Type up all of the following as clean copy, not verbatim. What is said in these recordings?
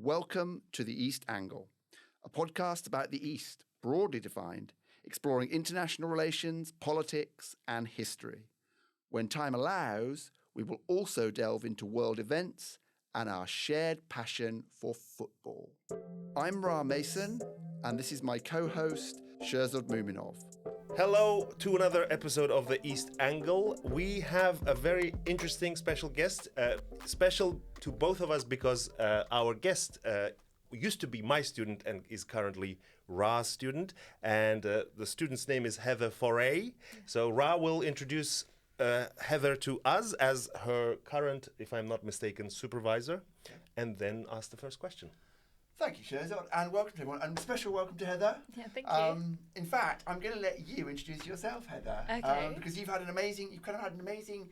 Welcome to The East Angle, a podcast about the East, broadly defined, exploring international relations, politics, and history. When time allows, we will also delve into world events and our shared passion for football. I'm Ra Mason, and this is my co-host, Sherzod Muminov. Hello to another episode of The East Angle. We have a very interesting special guest, special to both of us because our guest used to be my student and is currently Ra's student. And the student's name is Heather Faure. So Ra will introduce Heather to us as her current, if I'm not mistaken, supervisor, and then ask the first question. Thank you, Sherzod, and welcome to everyone, and a special welcome to Heather. Yeah, thank you. In fact, I'm going to let you introduce yourself, Heather. Okay. Because you've kind of had an amazing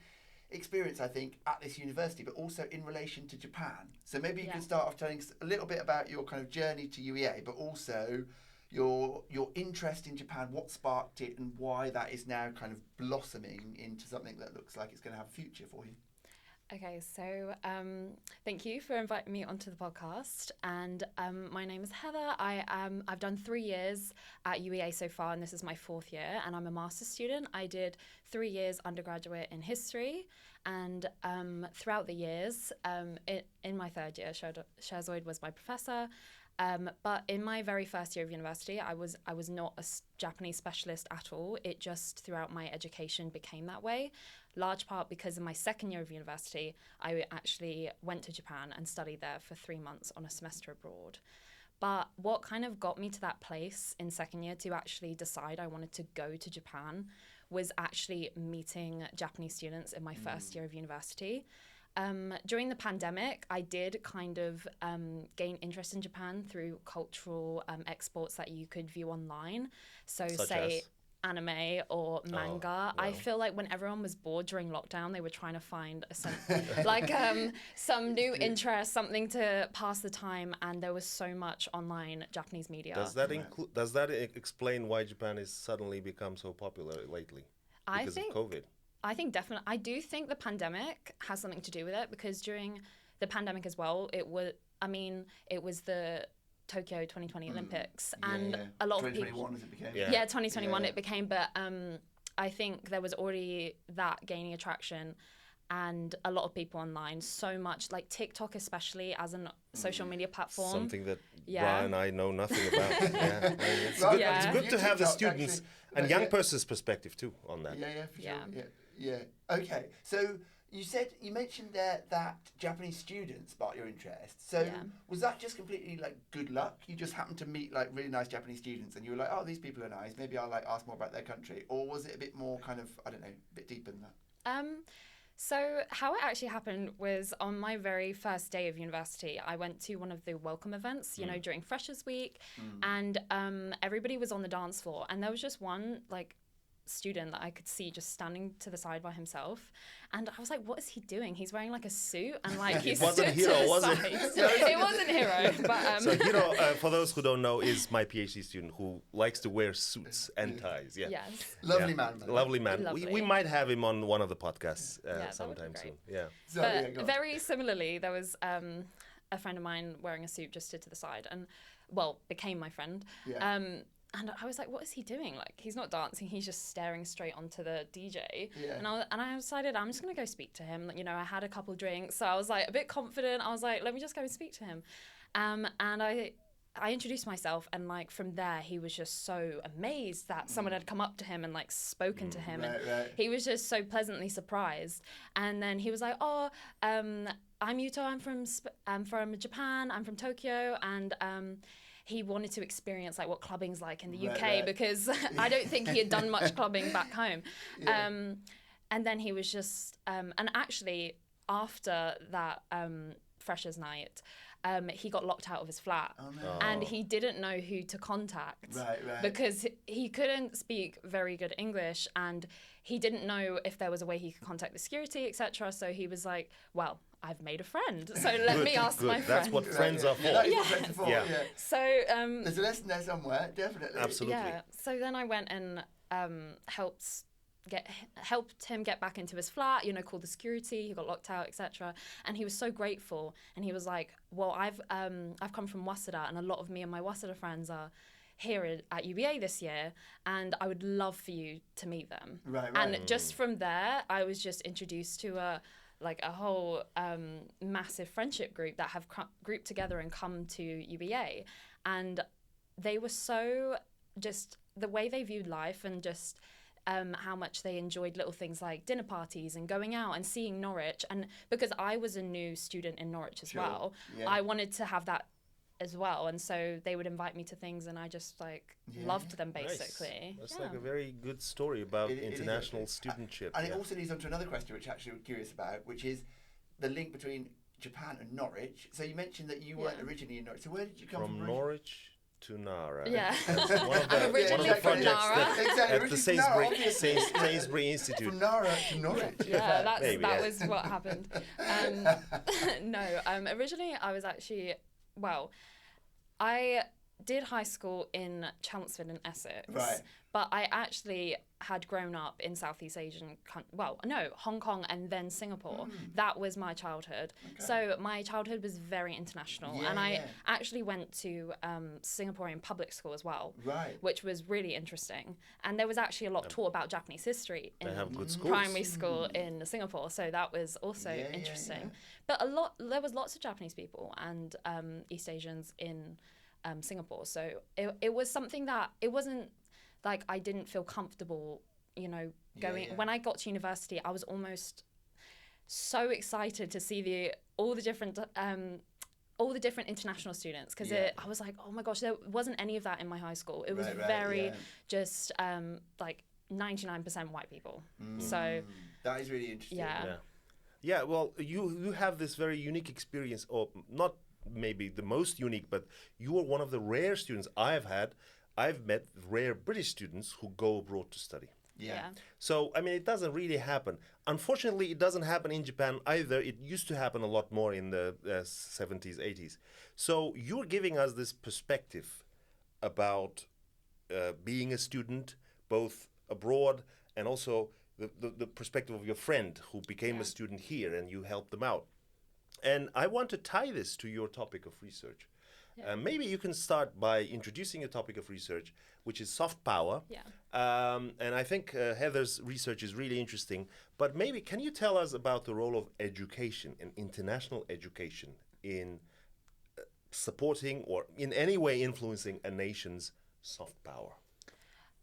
experience, I think, at this university, but also in relation to Japan. So maybe you could start off telling us a little bit about your kind of journey to UEA, but also your interest in Japan, what sparked it, and why that is now kind of blossoming into something that looks like it's going to have a future for you. Okay, so thank you for inviting me onto the podcast. And my name is Heather. I've done 3 years at UEA so far, and this is my 4th year. And I'm a master's student. I did 3 years undergraduate in history, and throughout the years, in my 3rd year, Sherzod was my professor. But in my very first year of university, I was not a Japanese specialist at all. It just throughout my education became that way, large part because in my 2nd year of university, I actually went to Japan and studied there for 3 months on a semester abroad. But what kind of got me to that place in 2nd year to actually decide I wanted to go to Japan was actually meeting Japanese students in my 1st year of university. During the pandemic, I did kind of gain interest in Japan through cultural exports that you could view online. So say anime or manga. I feel like when everyone was bored during lockdown, they were trying to find some new interest, something to pass the time, and there was so much online Japanese media. Does that explain why Japan has suddenly become so popular lately? Because of COVID? I think definitely. I do think the pandemic has something to do with it, because during the pandemic as well, it was the Tokyo 2020 Olympics, and a lot of people. 2021 as it became. Yeah, 2021 it became, but I think there was already that gaining attraction, and a lot of people online, so much like TikTok especially as a social media platform. Something that Ra and I know nothing about. It's good to have the students and young person's perspective too on that. Yeah, for sure. Yeah. Okay. So you mentioned there that Japanese students sparked your interest. So was that just completely like good luck? You just happened to meet like really nice Japanese students and you were like, oh, these people are nice. Maybe I'll like ask more about their country. Or was it a bit more kind of, I don't know, a bit deeper than that? So how it actually happened was on my very first day of university, I went to one of the welcome events, during Freshers Week, and everybody was on the dance floor, and there was just one like student that I could see just standing to the side by himself, and I was like, what is he doing? He's wearing like a suit and like he's wasn't Hiro, was it? It wasn't Hiro, but so Hiro, for those who don't know, is my PhD student who likes to wear suits and ties. Yes. Lovely man. Lovely man. We might have him on one of the podcasts sometime soon. Yeah. But very similarly, there was a friend of mine wearing a suit just stood to the side and became my friend. And I was like, what is he doing? Like, he's not dancing. He's just staring straight onto the DJ. Yeah. And I decided I'm just going to go speak to him. I had a couple drinks. So I was like a bit confident. I was like, let me just go and speak to him. And I introduced myself. And like from there, he was just so amazed that someone had come up to him and like spoken to him. And he was just so pleasantly surprised. And then he was like, I'm Yuto. I'm from Japan. I'm from Tokyo. And he wanted to experience like what clubbing's like in the UK because I don't think he had done much clubbing back home. And then he was just, and actually after that freshers night, he got locked out of his flat and he didn't know who to contact because he couldn't speak very good English and he didn't know if there was a way he could contact the security, etc. So he was like, well, I've made a friend, so let me ask my friend. That's what friends are for. Yeah. So there's a lesson there somewhere, definitely. Absolutely. Yeah. So then I went and helped helped him get back into his flat, called the security, he got locked out, etc. And he was so grateful. And he was like, well, I've come from Waseda, and a lot of me and my Waseda friends are here at UBA this year, and I would love for you to meet them. Right. And just from there, I was just introduced to a whole massive friendship group that have grouped together and come to UBA. And they were so just the way they viewed life, and just how much they enjoyed little things like dinner parties and going out and seeing Norwich. And because I was a new student in Norwich as well, I wanted to have that as well. And so they would invite me to things, and I just loved them basically. Nice. That's like a very good story about international studentship. And it also leads on to another question, which actually we're curious about, which is the link between Japan and Norwich. So you mentioned that you weren't originally in Norwich. So where did you come from? From Norwich to Nara. Yeah. I'm originally from Nara. At the Sainsbury Institute. From Nara to Norwich. Yeah, that was what happened. Originally I was actually, I did high school in Chelmsford in Essex. Right. But I actually had grown up in Southeast Asian, Hong Kong and then Singapore. That was my childhood. Okay. So my childhood was very international. And I actually went to Singaporean public school as well, which was really interesting. And there was actually a lot taught about Japanese history in primary school in Singapore. So that was also interesting. But there was lots of Japanese people and East Asians in Singapore. So it was something that it wasn't like I didn't feel comfortable, going. When I got to university, I was almost so excited to see all the different international students, because I was like, oh my gosh, there wasn't any of that in my high school. It was just 99% white people. So that is really interesting. Yeah. Well, you have this very unique experience, or not maybe the most unique, but you are one of the rare students I've met rare British students who go abroad to study. Yeah. So, it doesn't really happen. Unfortunately, it doesn't happen in Japan either. It used to happen a lot more in the 70s, 80s. So you're giving us this perspective about being a student, both abroad and also the perspective of your friend who became a student here and you helped them out. And I want to tie this to your topic of research. Maybe you can start by introducing a topic of research, which is soft power. And I think Heather's research is really interesting. But maybe can you tell us about the role of education and international education in supporting or in any way influencing a nation's soft power?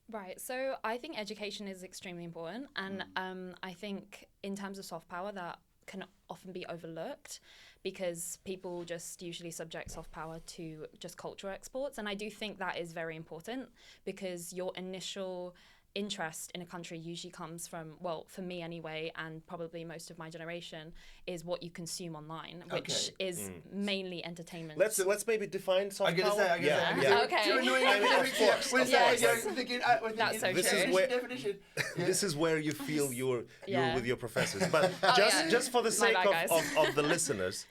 Right. So I think education is extremely important. And I think in terms of soft power, that can often be overlooked, because people just usually subject soft power to just cultural exports. And I do think that is very important, because your initial interest in a country usually comes from, for me anyway, and probably most of my generation, is what you consume online, which is mainly entertainment. Let's maybe define soft power. Okay. That's so true. This is where you feel you're with your professors. But just for the sake of the listeners,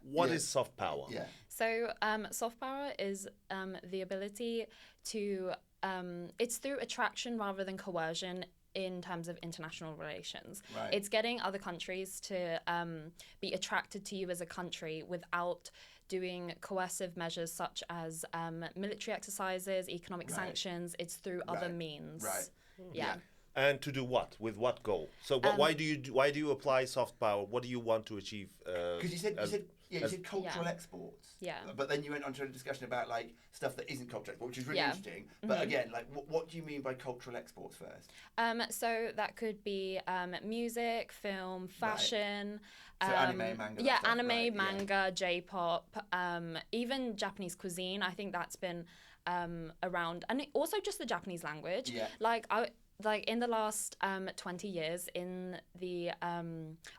what is soft power? So soft power is the ability to it's through attraction rather than coercion in terms of international relations. It's getting other countries to be attracted to you as a country without doing coercive measures such as military exercises, economic sanctions. It's through other means. And to do what? With what goal? So why do you apply soft power? What do you want to achieve? Because you said cultural exports. But then you went on to a discussion about stuff that isn't cultural export, which is really interesting. But again, what do you mean by cultural exports first? So that could be music, film, fashion. So anime, manga. Anime, manga, J-pop, even Japanese cuisine. I think that's been around, and also just the Japanese language. In the last 20 years, in the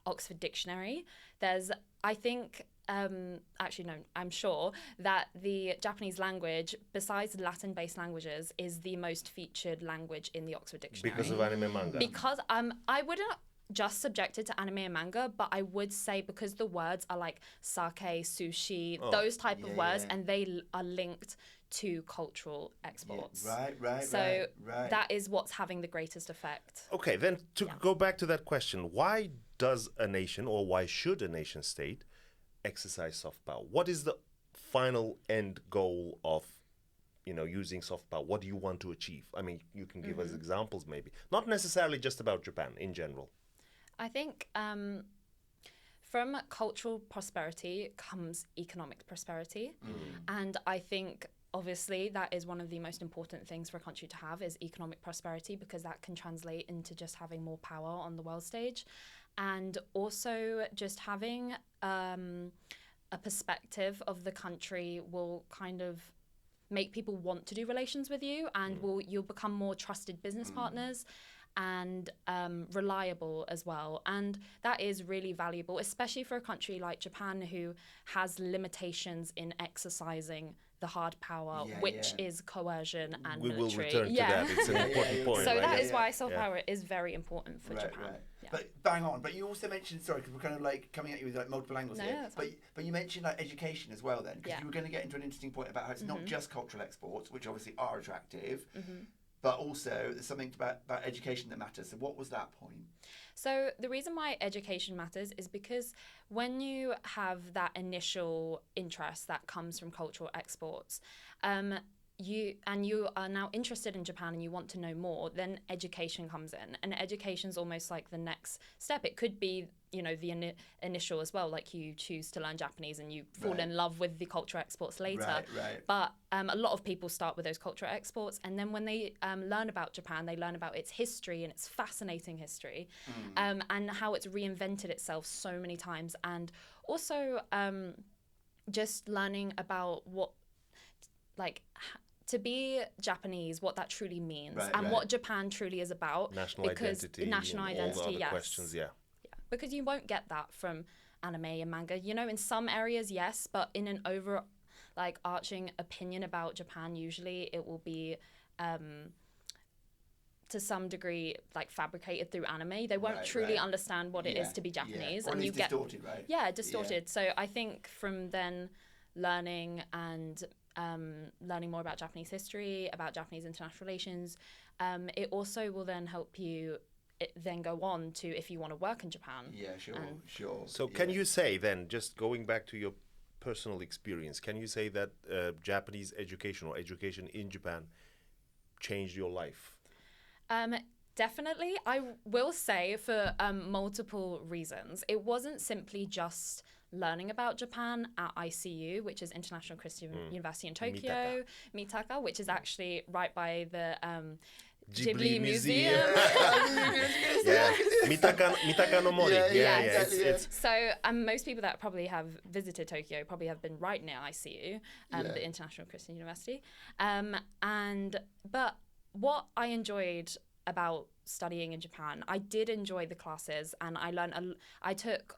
Oxford Dictionary, there's, I think, I'm sure that the Japanese language, besides Latin-based languages, is the most featured language in the Oxford Dictionary. Because of anime manga? Because just subjected to anime and manga, but I would say because the words are like sake, sushi, those type of words, and they are linked to cultural exports. Right. So that is what's having the greatest effect. Okay, then to go back to that question, why does a nation, or why should a nation state exercise soft power? What is the final end goal of using soft power? What do you want to achieve? I mean, you can give us examples maybe. Not necessarily just about Japan, in general. I think from cultural prosperity comes economic prosperity. And I think obviously that is one of the most important things for a country to have is economic prosperity, because that can translate into just having more power on the world stage. And also just having a perspective of the country will kind of make people want to do relations with you, and you'll become more trusted business partners and reliable as well. And that is really valuable, especially for a country like Japan, who has limitations in exercising the hard power, which is coercion and we military. will return to that. It's an important point. So right? that is why soft power is very important for Japan. Right. Yeah. But bang on. But you also mentioned, sorry, because we're kind of like coming at you with like multiple angles here. That's fine. But you mentioned like education as well then, because you were going to get into an interesting point about how it's not just cultural exports, which obviously are attractive, but also there's something about education that matters. So what was that point? So the reason why education matters is because when you have that initial interest that comes from cultural exports, you are now interested in Japan and you want to know more, then education comes in. And education's almost like the next step. It could be, the initial as well, like you choose to learn Japanese and you fall in love with the cultural exports later. Right. But a lot of people start with those cultural exports, and then when they learn about Japan, they learn about its history and its fascinating history, and how it's reinvented itself so many times. And also just learning about what, to be Japanese, what that truly means, what Japan truly is about. National identity. National identity, all the other yes. questions, yeah. Because you won't get that from anime and manga. In some areas, yes, but in an arching opinion about Japan, usually it will be to some degree fabricated through anime. They won't truly understand what it is to be Japanese. Or and you get distorted, right? Yeah, distorted. Yeah. So I think from then learning and learning more about Japanese history, about Japanese international relations, it also will then help you then go on to if you want to work in Japan. Yeah, sure. So can you say then, just going back to your personal experience, can you say that Japanese education or education in Japan changed your life? Definitely. I will say for multiple reasons. It wasn't simply just learning about Japan at ICU, which is International Christian University in Tokyo, Mitaka, which is actually right by the Ghibli Museum. Yeah, Mitaka no Mori. It's So most people that probably have visited Tokyo probably have been right near ICU, the International Christian University. But what I enjoyed about studying in Japan, I did enjoy the classes, and I took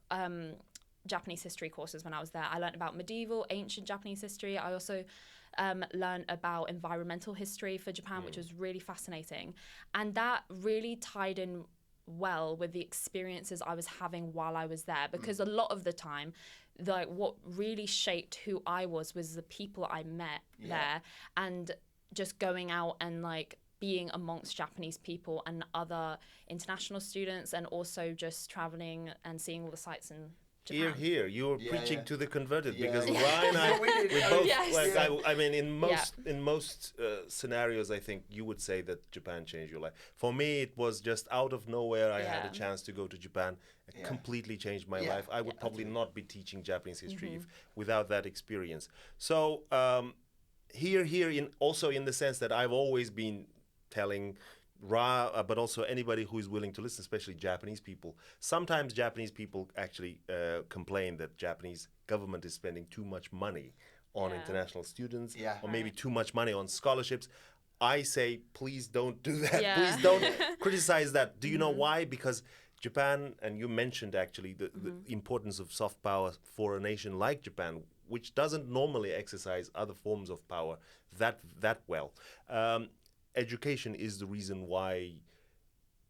Japanese history courses when I was there. I learned about medieval, ancient Japanese history. I also learned about environmental history for Japan, which was really fascinating. And that really tied in well with the experiences I was having while I was there, because a lot of the time, what really shaped who I was the people I met there, and just going out and being amongst Japanese people and other international students, and also just traveling and seeing all the sights in Japan. Here, you're preaching to the converted, because Ryan and I, we both, I mean, in most scenarios, I think you would say that Japan changed your life. For me, it was just out of nowhere. I had a chance to go to Japan. It completely changed my life. I would probably not be teaching Japanese history without that experience. So here, also in the sense that I've always been telling but also anybody who is willing to listen, especially Japanese people. Sometimes Japanese people actually complain that Japanese government is spending too much money on international students, or maybe too much money on scholarships. I say, please don't do that. Please don't criticize that. Do you know why? Because Japan, and you mentioned actually the importance of soft power for a nation like Japan, which doesn't normally exercise other forms of power that well. Education is the reason why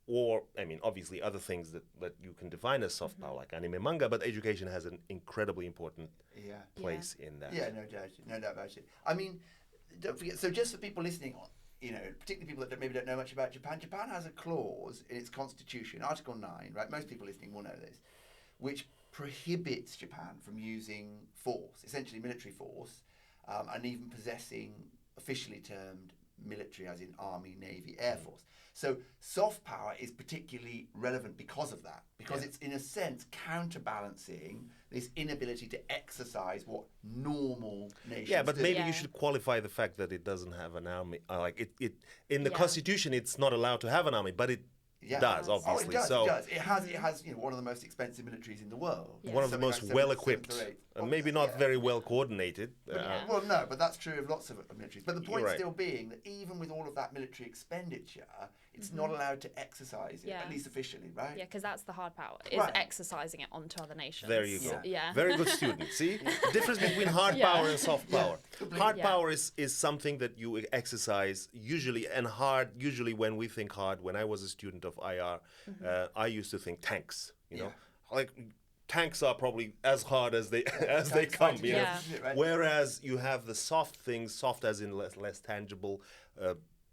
or I mean, obviously other things that you can define as soft power, like anime, manga, but education has an incredibly important place in that. Yeah, no doubt about it. I mean, don't forget. So just for people listening on, particularly people that maybe don't know much about Japan, Japan has a clause in its constitution, Article 9, right? Most people listening will know this, which prohibits Japan from using force, essentially military force, and even possessing officially termed military, as in army, navy, air force. So soft power is particularly relevant because of that, because it's in a sense counterbalancing this inability to exercise what normal nations do. Yeah, but maybe you should qualify the fact that it doesn't have an army. Like it in the Constitution, it's not allowed to have an army, but it does, obviously. It does. It has one of the most expensive militaries in the world. Yeah. One of the most well-equipped, maybe not very well coordinated. Well, no, but that's true of lots of militaries. But the point still being that even with all of that military expenditure, it's not allowed to exercise it, at least officially, right? Yeah, because that's the hard power, is exercising it onto other nations. There you go. Yeah. Very good student. See? The difference between hard power and soft power. Hard power is something that you exercise usually, and hard, usually when we think hard, when I was a student of IR, I used to think tanks, you know? Like, tanks are probably as hard as they come, you know? Whereas you have the soft things, soft as in less tangible,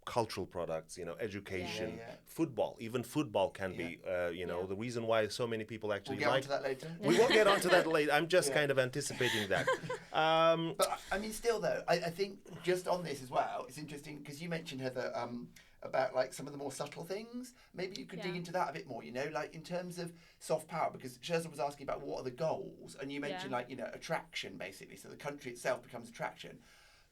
cultural products, education, football. Even football can be, the reason why so many people actually we'll get onto that later. We will get onto that later. I'm just kind of anticipating that. But I mean, still though, I think just on this as well, it's interesting because you mentioned, Heather, about like some of the more subtle things. Maybe you could dig into that a bit more, like in terms of soft power, because Sherzod was asking about what are the goals, and you mentioned attraction basically. So the country itself becomes attraction.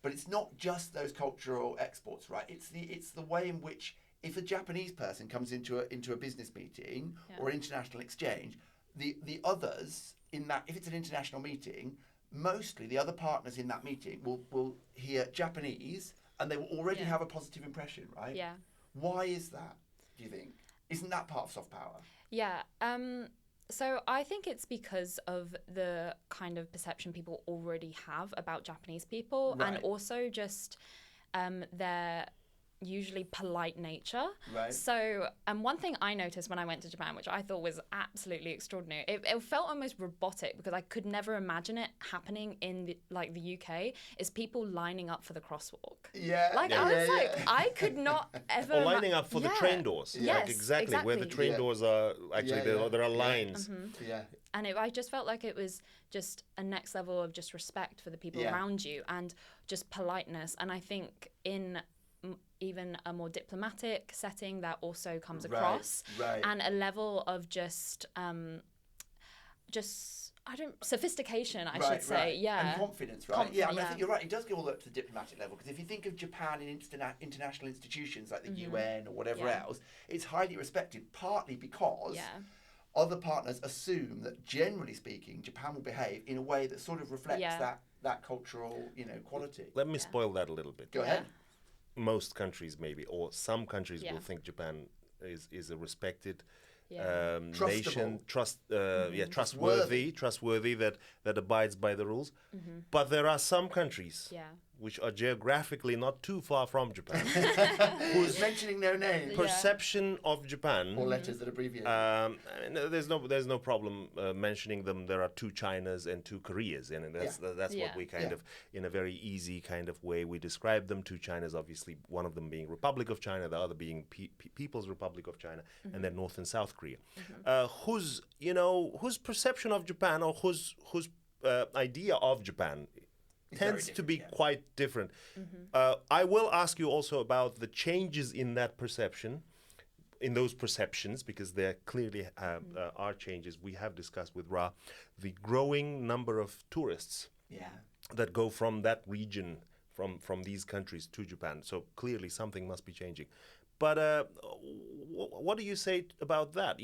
But it's not just those cultural exports, right? It's the way in which, if a Japanese person comes into a business meeting or an international exchange, the others in that, if it's an international meeting, mostly the other partners in that meeting will hear Japanese and they will already have a positive impression, right? Yeah. Why is that, do you think? Isn't that part of soft power? Yeah. So I think it's because of the kind of perception people already have about Japanese people, and also just their usually polite nature. Right. So one thing I noticed when I went to Japan, which I thought was absolutely extraordinary, it felt almost robotic because I could never imagine it happening in the UK, is people lining up for the crosswalk. Yeah. I was I could not ever... Or lining up for the train doors. Yes, like exactly. Where the train doors are, actually there are lines. Yeah. And I just felt like it was just a next level of just respect for the people around you and just politeness. And I think in even a more diplomatic setting that also comes across, and a level of just sophistication, I should say, and confidence, right? I think you're right. It does go all up to the diplomatic level, because if you think of Japan in international institutions like the UN or whatever else, it's highly respected, partly because other partners assume that, generally speaking, Japan will behave in a way that sort of reflects that cultural, quality. Let me spoil that a little bit. Go ahead. Most countries maybe, or some countries will think Japan is a respected nation, trustworthy that abides by the rules. But there are some countries which are geographically not too far from Japan, who's mentioning their name. Perception of Japan, or letters that abbreviate. There's no problem mentioning them. There are 2 Chinas and 2 Koreas, and that's what we kind of, in a very easy kind of way, we describe them. 2 Chinas, obviously, one of them being Republic of China, the other being People's Republic of China, and then North and South Korea. Whose perception of Japan, or whose idea of Japan tends to be quite different. I will ask you also about the changes in that perception, in those perceptions, because there clearly are changes. We have discussed with Ra the growing number of tourists that go from that region, from these countries to Japan. So clearly something must be changing. But what do you say about that?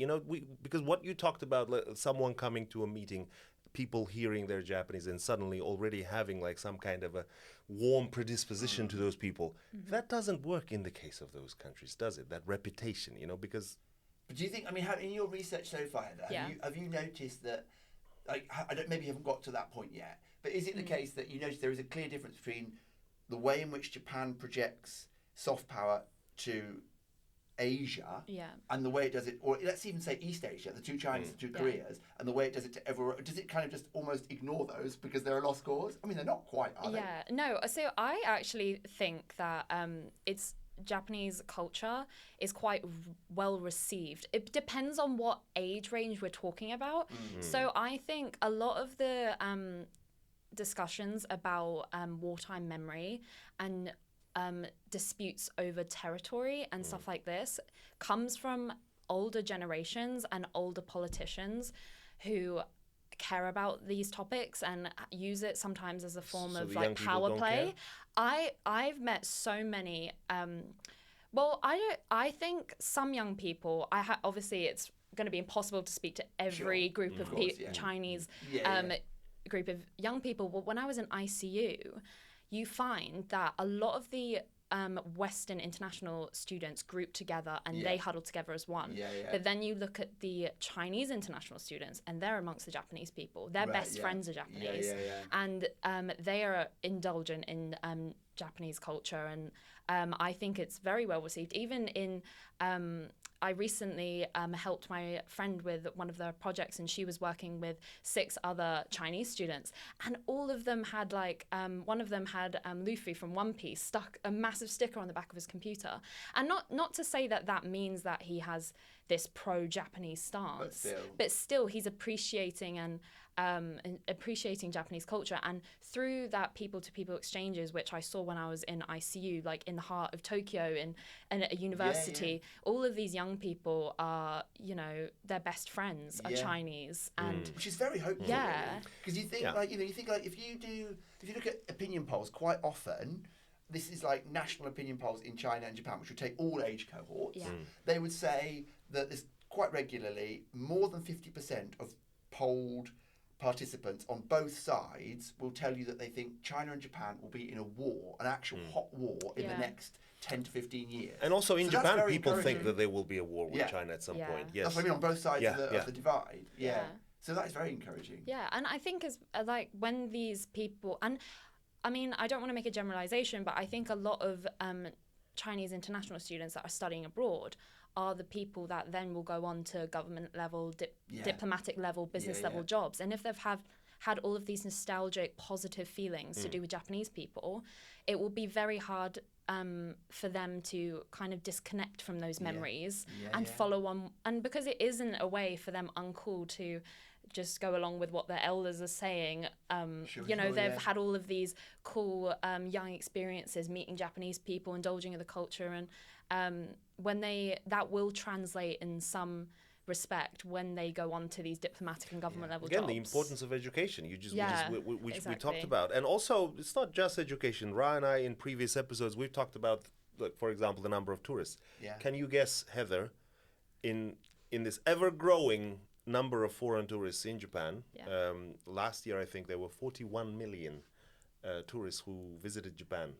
Because what you talked about, someone coming to a meeting, people hearing they're Japanese and suddenly already having like some kind of a warm predisposition to those people. That doesn't work in the case of those countries, does it? That reputation, because... But do you think, in your research so far, have you noticed that, maybe you haven't got to that point yet, but is it the case that you notice there is a clear difference between the way in which Japan projects soft power to Asia Yeah. and the way it does it, or let's even say East Asia, the two Chinas, the two Koreas, and the way it does it to everywhere, does it kind of just almost ignore those because they're a lost cause? I mean, they're not quite, are they? Yeah, no. So I actually think that it's Japanese culture is quite well received. It depends on what age range we're talking about. So I think a lot of the discussions about wartime memory and disputes over territory and stuff like this comes from older generations and older politicians who care about these topics and use it sometimes as a form of like power play. I've met so many I think some young people, obviously it's going to be impossible to speak to every group of Chinese group of young people, but when I was in ICU, you find that a lot of the Western international students group together and they huddle together as one. But then you look at the Chinese international students and they're amongst the Japanese people. Their best friends are Japanese. And they are indulgent in Japanese culture. And I think it's very well received. Even in... I recently helped my friend with one of their projects, and she was working with 6 other Chinese students, and all of them had one of them had Luffy from One Piece stuck a massive sticker on the back of his computer. And not to say that means that he has this pro-Japanese stance, but still he's appreciating and appreciating Japanese culture. And through that people-to-people exchanges, which I saw when I was in ICU, like in the heart of Tokyo and at a university, all of these young people are, their best friends are Chinese, and which is very hopeful. Because you think if you look at opinion polls, quite often this is like national opinion polls in China and Japan, which would take all age cohorts. They would say that there's quite regularly more than 50% of polled participants on both sides will tell you that they think China and Japan will be in a war, an actual hot war in the next 10 to 15 years. And also in Japan, people think that there will be a war with China at some point. Yes. That's what I mean, on both sides of the divide. So that is very encouraging. Yeah, and I think as like when these people, and I mean, I don't want to make a generalization, but I think a lot of Chinese international students that are studying abroad are the people that then will go on to government level, diplomatic level, business level jobs. And if they've had all of these nostalgic, positive feelings to do with Japanese people, it will be very hard for them to kind of disconnect from those memories and follow on. And because it isn't a way for them uncool to just go along with what their elders are saying. They've had all of these cool young experiences, meeting Japanese people, indulging in the culture, and that will translate in some respect when they go on to these diplomatic and government level jobs. Again, the importance of education, which we talked about. And also, it's not just education. Ra and I, in previous episodes, we've talked about, for example, the number of tourists. Can you guess, Heather, in this ever-growing number of foreign tourists in Japan, last year I think there were 41 million tourists who visited Japan.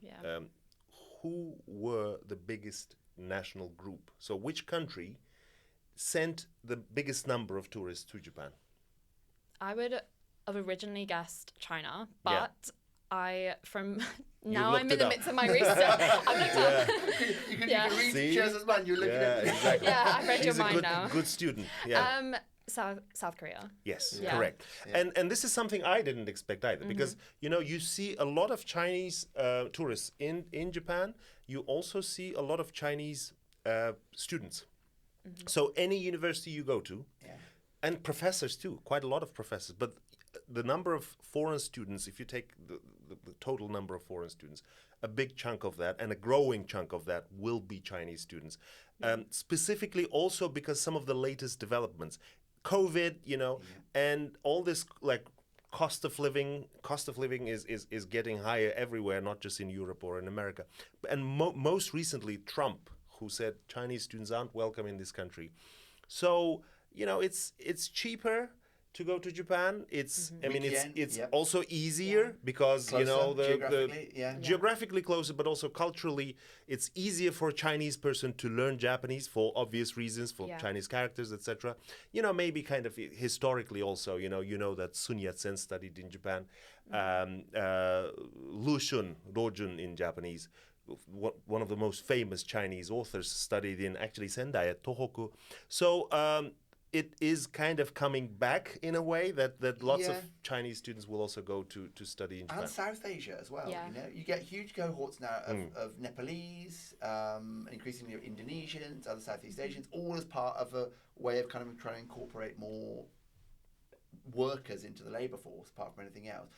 Who were the biggest national group? So which country sent the biggest number of tourists to Japan? I would have originally guessed China, but I'm in the midst of my research. I've looked up. You can read Sherzod's mind. You're looking at exactly. I've read your mind now. Good student. South Korea. Yes, correct. And this is something I didn't expect either, because you see a lot of Chinese tourists in Japan. You also see a lot of Chinese students. So any university you go to, and professors too, quite a lot of professors, but the number of foreign students, if you take the total number of foreign students, a big chunk of that and a growing chunk of that will be Chinese students. Specifically also because some of the latest developments, COVID, and all this like cost of living is getting higher everywhere, not just in Europe or in America. And most recently, Trump, who said Chinese students aren't welcome in this country. So, it's cheaper to go to Japan. It's also easier because closer, geographically closer, but also culturally it's easier for a Chinese person to learn Japanese for obvious reasons, for Chinese characters, etc. Maybe kind of historically also, that Sun Yat-sen studied in Japan, Rojun in Japanese, one of the most famous Chinese authors, studied in actually Sendai at Tohoku. So it is kind of coming back in a way that lots of Chinese students will also go to study in Japan. And South Asia as well. Yeah. You know, you get huge cohorts now of Nepalese, increasingly of Indonesians, other Southeast Asians, all as part of a way of kind of trying to incorporate more workers into the labour force, apart from anything else.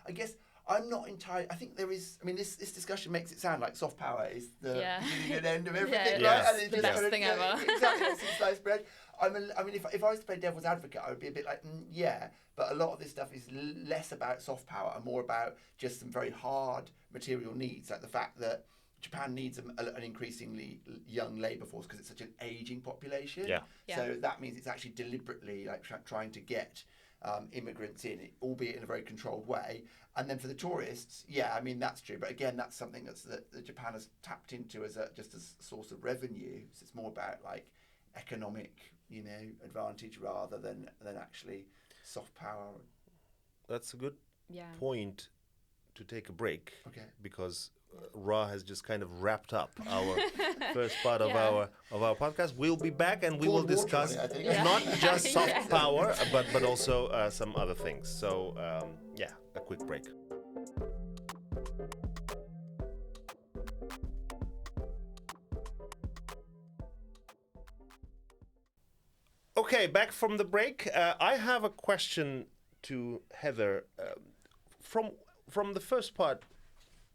I guess I'm not entirely. I think there is. I mean, this discussion makes it sound like soft power is the beginning and end of everything, Yeah, right? And it's the just best kind of, thing you know, ever. Exactly, it's sliced bread. I mean, if I was to play devil's advocate, I would be a bit like, yeah, but a lot of this stuff is less about soft power and more about just some very hard material needs, like the fact that Japan needs an increasingly young labour force because it's such an ageing population. Yeah. So that means it's actually deliberately like trying to get immigrants in, albeit in a very controlled way. And then for the tourists, I mean, that's true. But again, that's something that Japan has tapped into as just a source of revenue. So it's more about like economic, advantage rather than actually soft power. That's a good point to take a break. Okay. Because Ra has just kind of wrapped up our first part of our podcast. We'll be back and we will discuss not just soft power, but also some other things. So a quick break. Okay, back from the break. I have a question to Heather. From the first part,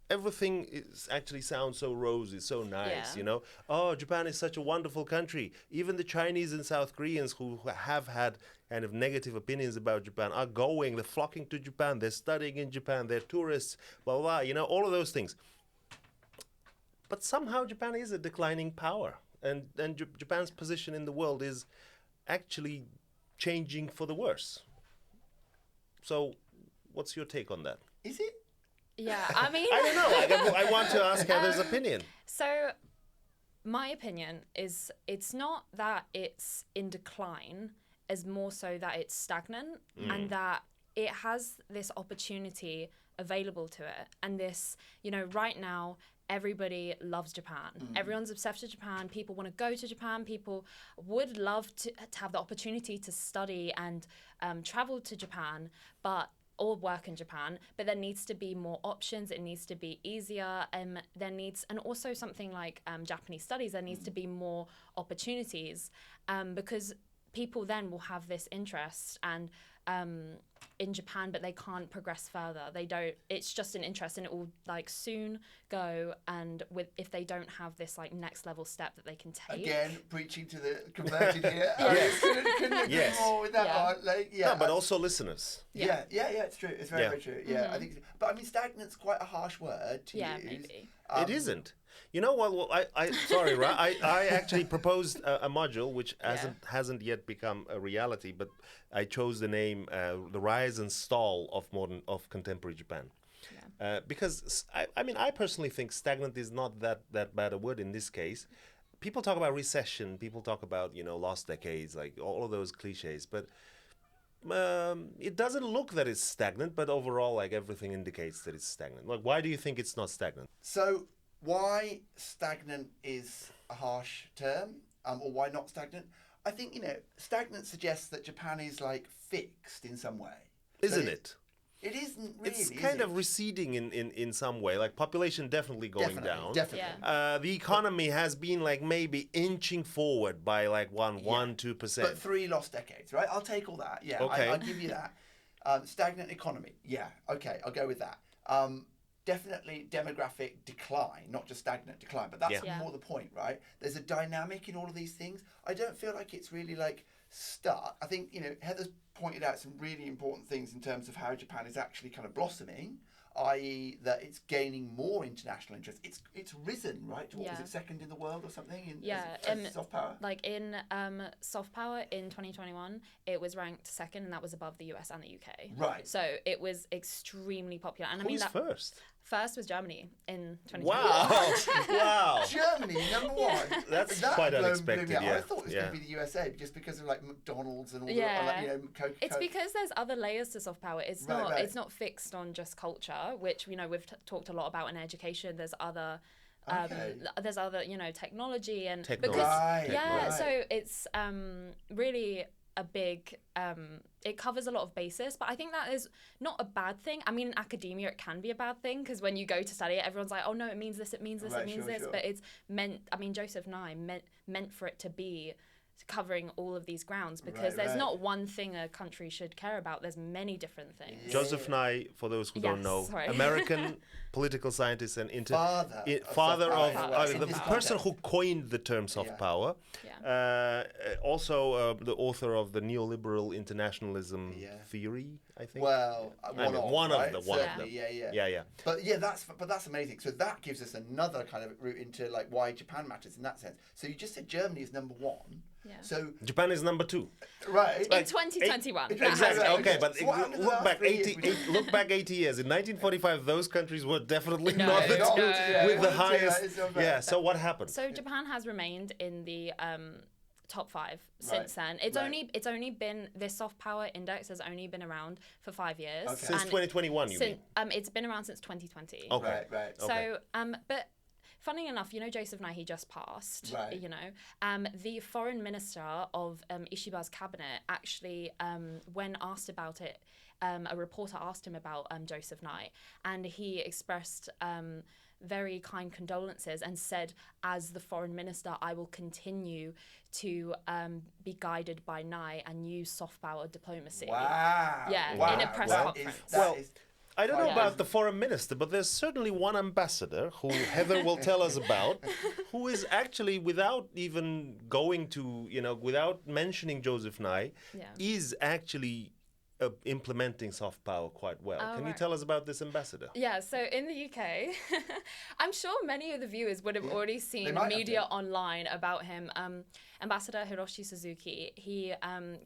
everything actually sounds so rosy, so nice, Oh, Japan is such a wonderful country. Even the Chinese and South Koreans who have had kind of negative opinions about Japan are going, they're flocking to Japan, they're studying in Japan, they're tourists, blah, blah, blah, all of those things. But somehow Japan is a declining power. And Japan's position in the world is actually changing for the worse. So what's your take on that? Is it? Yeah, I mean... I don't know. I want to ask Heather's opinion. So my opinion is it's not that it's in decline, as more so that it's stagnant and that it has this opportunity available to it. And this, right now, everybody loves Japan. Everyone's obsessed with Japan. People want to go to Japan. People would love to have the opportunity to study and travel to Japan, or work in Japan, but there needs to be more options. It needs to be easier. And also something like Japanese studies, there needs to be more opportunities because people then will have this interest and in Japan, but they can't progress further. It's just an interest and it will soon go. And if they don't have this next level step that they can take. Again, preaching to the converted here. Yes. Couldn't agree more with that one. No, but also listeners. Yeah, it's true. It's very, very true. Yeah, I think so. But I mean, stagnant's quite a harsh word to use. Maybe. It isn't. You know what? Well, sorry, Ra. I actually proposed a module which hasn't yet become a reality, but I chose the name "The Rise and Stall of Contemporary Japan," because I personally think stagnant is not that bad a word in this case. People talk about recession. People talk about lost decades, like all of those cliches, but. It doesn't look that it's stagnant, but overall, everything indicates that it's stagnant. Why do you think it's not stagnant? So, why stagnant is a harsh term, or why not stagnant? I think, stagnant suggests that Japan is fixed in some way. Isn't it? It isn't really. It's kind of receding in some way. Population definitely going down. Definitely. The economy has been maybe inching forward by 1-2%. But 3 lost decades, right? I'll take all that. Yeah, okay. I'll give you that. Stagnant economy. Yeah, okay, I'll go with that. Definitely demographic decline, not just stagnant decline, but that's more the point, right? There's a dynamic in all of these things. I don't feel like it's really stuck. I think, Heather's pointed out some really important things in terms of how Japan is actually kind of blossoming, i.e. that it's gaining more international interest. It's risen, right? To what was it, second in the world or something? As soft power? In soft power in 2021, it was ranked second, and that was above the US and the UK. Right. So it was extremely popular. And Who's first? First was Germany in 2021. Wow! Wow! Germany, number one. That's quite unexpected. Yeah. I thought it was going to be the USA just because of McDonald's and all the It's because there's other layers to soft power. It's not fixed on just culture, which we've talked a lot about in education. There's other Okay. There's other, technology and Technology. because Right. so it's really a big. It covers a lot of basis, but I think that is not a bad thing. I mean, in academia, it can be a bad thing because when you go to study it, everyone's like, "Oh no, it means this, it means this, Right, it means sure, this." sure. But it's meant. I mean, Joseph Nye meant for it to be covering all of these grounds because there's right. not one thing a country should care about. There's many different things. Yeah. Joseph Nye, for those who don't Yes, know, sorry. American political scientist and Father of soft power. In the this person context. who coined the term soft Yeah. power. Yeah. Also the author of the neoliberal internationalism theory, I think. Well, one of them. Certainly, Yeah. But that's amazing. So that gives us another kind of route into like why Japan matters in that sense. So you just said Germany is number one. Yeah. So Japan is number 2. right. In 2021. Exactly. Right. Okay, but So what happened in the look last back 3 years? 80. Look back 80 years. In 1945, those countries were definitely No, not the no. two Yeah, with the yeah, highest. it's so bad. Yeah. So what happened? So Japan has remained in the top 5 since then. It's only been this soft power index has only been around for 5 years. Okay. Since And 2021, you mean? it's been around since 2020. Okay. Right. So, but funny enough, Joseph Nye, he just passed. Right. The foreign minister of Ishiba's cabinet actually, when asked about it, a reporter asked him about Joseph Nye, and he expressed very kind condolences and said, as the foreign minister, I will continue to be guided by Nye and use soft power diplomacy. Wow. Yeah, Wow. in a press That conference. is- that is- I don't know Yeah. about the foreign minister, but there's certainly one ambassador who Heather will tell us about, who is actually, without even going to, without mentioning Joseph Nye, Yeah. is actually implementing soft power quite well. Oh, Can you right. tell us about this ambassador? Yeah, so in the UK, I'm sure many of the viewers would have already seen might have media been. online about him. Ambassador Hiroshi Suzuki, he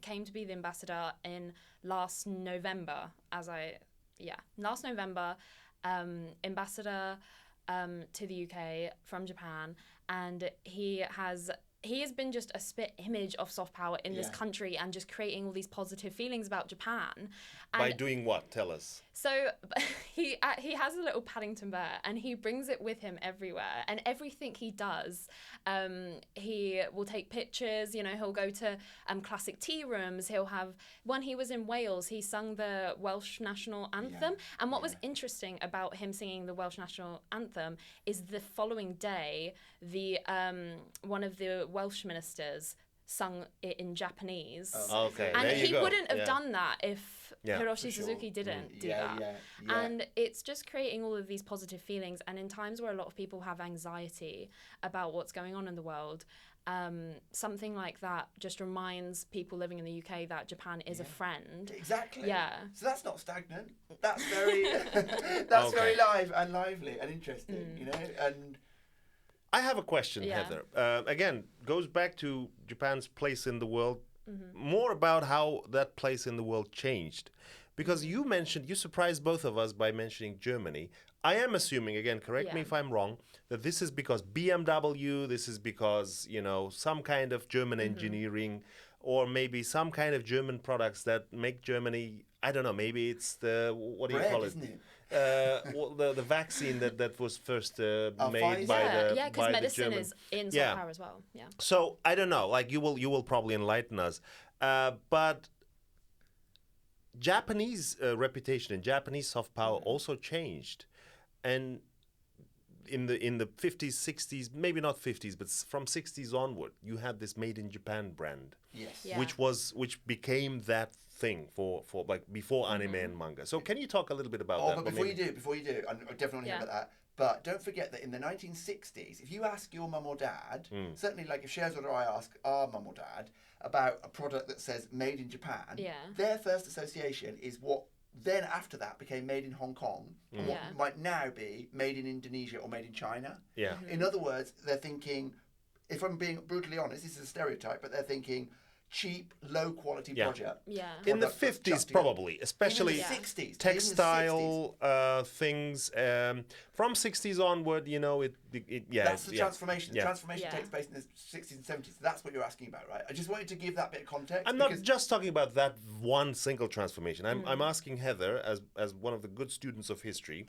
came to be the ambassador in last November, ambassador to the UK from Japan, and he has been just a spit image of soft power in this Yeah. country and just creating all these positive feelings about Japan. By And doing what? Tell us. so he has a little Paddington bear and he brings it with him everywhere, and everything he does, he will take pictures. He'll go to classic tea rooms. He'll have, when he was in Wales, he sung the Welsh national anthem. And what was interesting about him singing the Welsh national anthem is the following day, the one of the Welsh ministers sung it in Japanese. Okay, And there you he go. wouldn't have Yeah. done that if Yeah, Hiroshi for sure. Suzuki didn't do Yeah, that. yeah. And it's just creating all of these positive feelings. And in times where a lot of people have anxiety about what's going on in the world, something like that just reminds people living in the UK that Japan is a friend. Exactly. Yeah. So that's not stagnant. That's very very live and lively and interesting, and I have a question, Yeah. Heather. Again, goes back to Japan's place in the world, Mm-hmm. more about how that place in the world changed. Because you surprised both of us by mentioning Germany. I am assuming, again, correct me Yeah. if I'm wrong, that this is because BMW, this is because, some kind of German Mm-hmm. engineering, or maybe some kind of German products that make Germany, I don't know, maybe it's what do you bread, call it? isn't it? The vaccine that was first made Pfizer? by the Yeah, because by the medicine German. is in soft Yeah. power as well. Yeah. So I don't know. Like you will probably enlighten us, but Japanese reputation and Japanese soft power also changed, and in the 50s, 60s, maybe not 50s, but from 60s onward, you had this Made in Japan brand, Yes. Yeah. which became that thing for like before anime and manga. So can you talk a little bit about that? But before you do, I definitely want to hear Yeah. about that. But don't forget that in the 1960s, if you ask your mum or dad, certainly like if Sherzod or I ask our mum or dad about a product that says made in Japan, Yeah. their first association is what then after that became made in Hong Kong and what Yeah. might now be made in Indonesia or made in China. Yeah. In other words, they're thinking, if I'm being brutally honest, this is a stereotype, but they're thinking cheap, low quality Yeah. project. Yeah. In the Product 50s, just together. probably, especially Even in the 60s, textile things. From 60s onward, you know, That's the transformation. The Yeah. transformation takes place in the 60s and 70s. That's what you're asking about, right? I just wanted to give that bit of context. I'm not just talking about that one single transformation. I'm asking Heather, as one of the good students of history,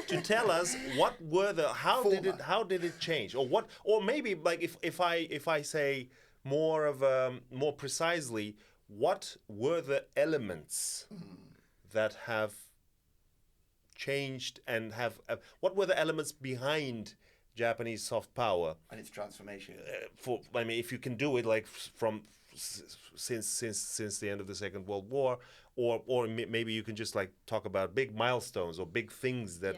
to tell us what were how did it change, or maybe like if I say more precisely, what were the elements that have changed and have what were the elements behind Japanese soft power and its transformation. if you can do it like from since the end of the Second World War, or maybe you can just like talk about big milestones or big things that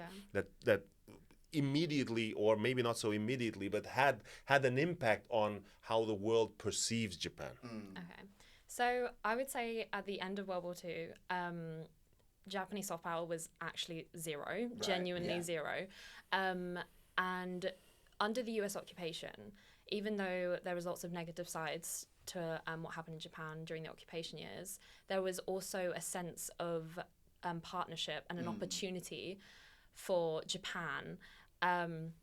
immediately, or maybe not so immediately, but had an impact on how the world perceives Japan. Okay. So I would say at the end of World War II, Japanese soft power was actually zero, genuinely zero. And under the US occupation, even though there was lots of negative sides to what happened in Japan during the occupation years, there was also a sense of partnership and an opportunity for Japan. And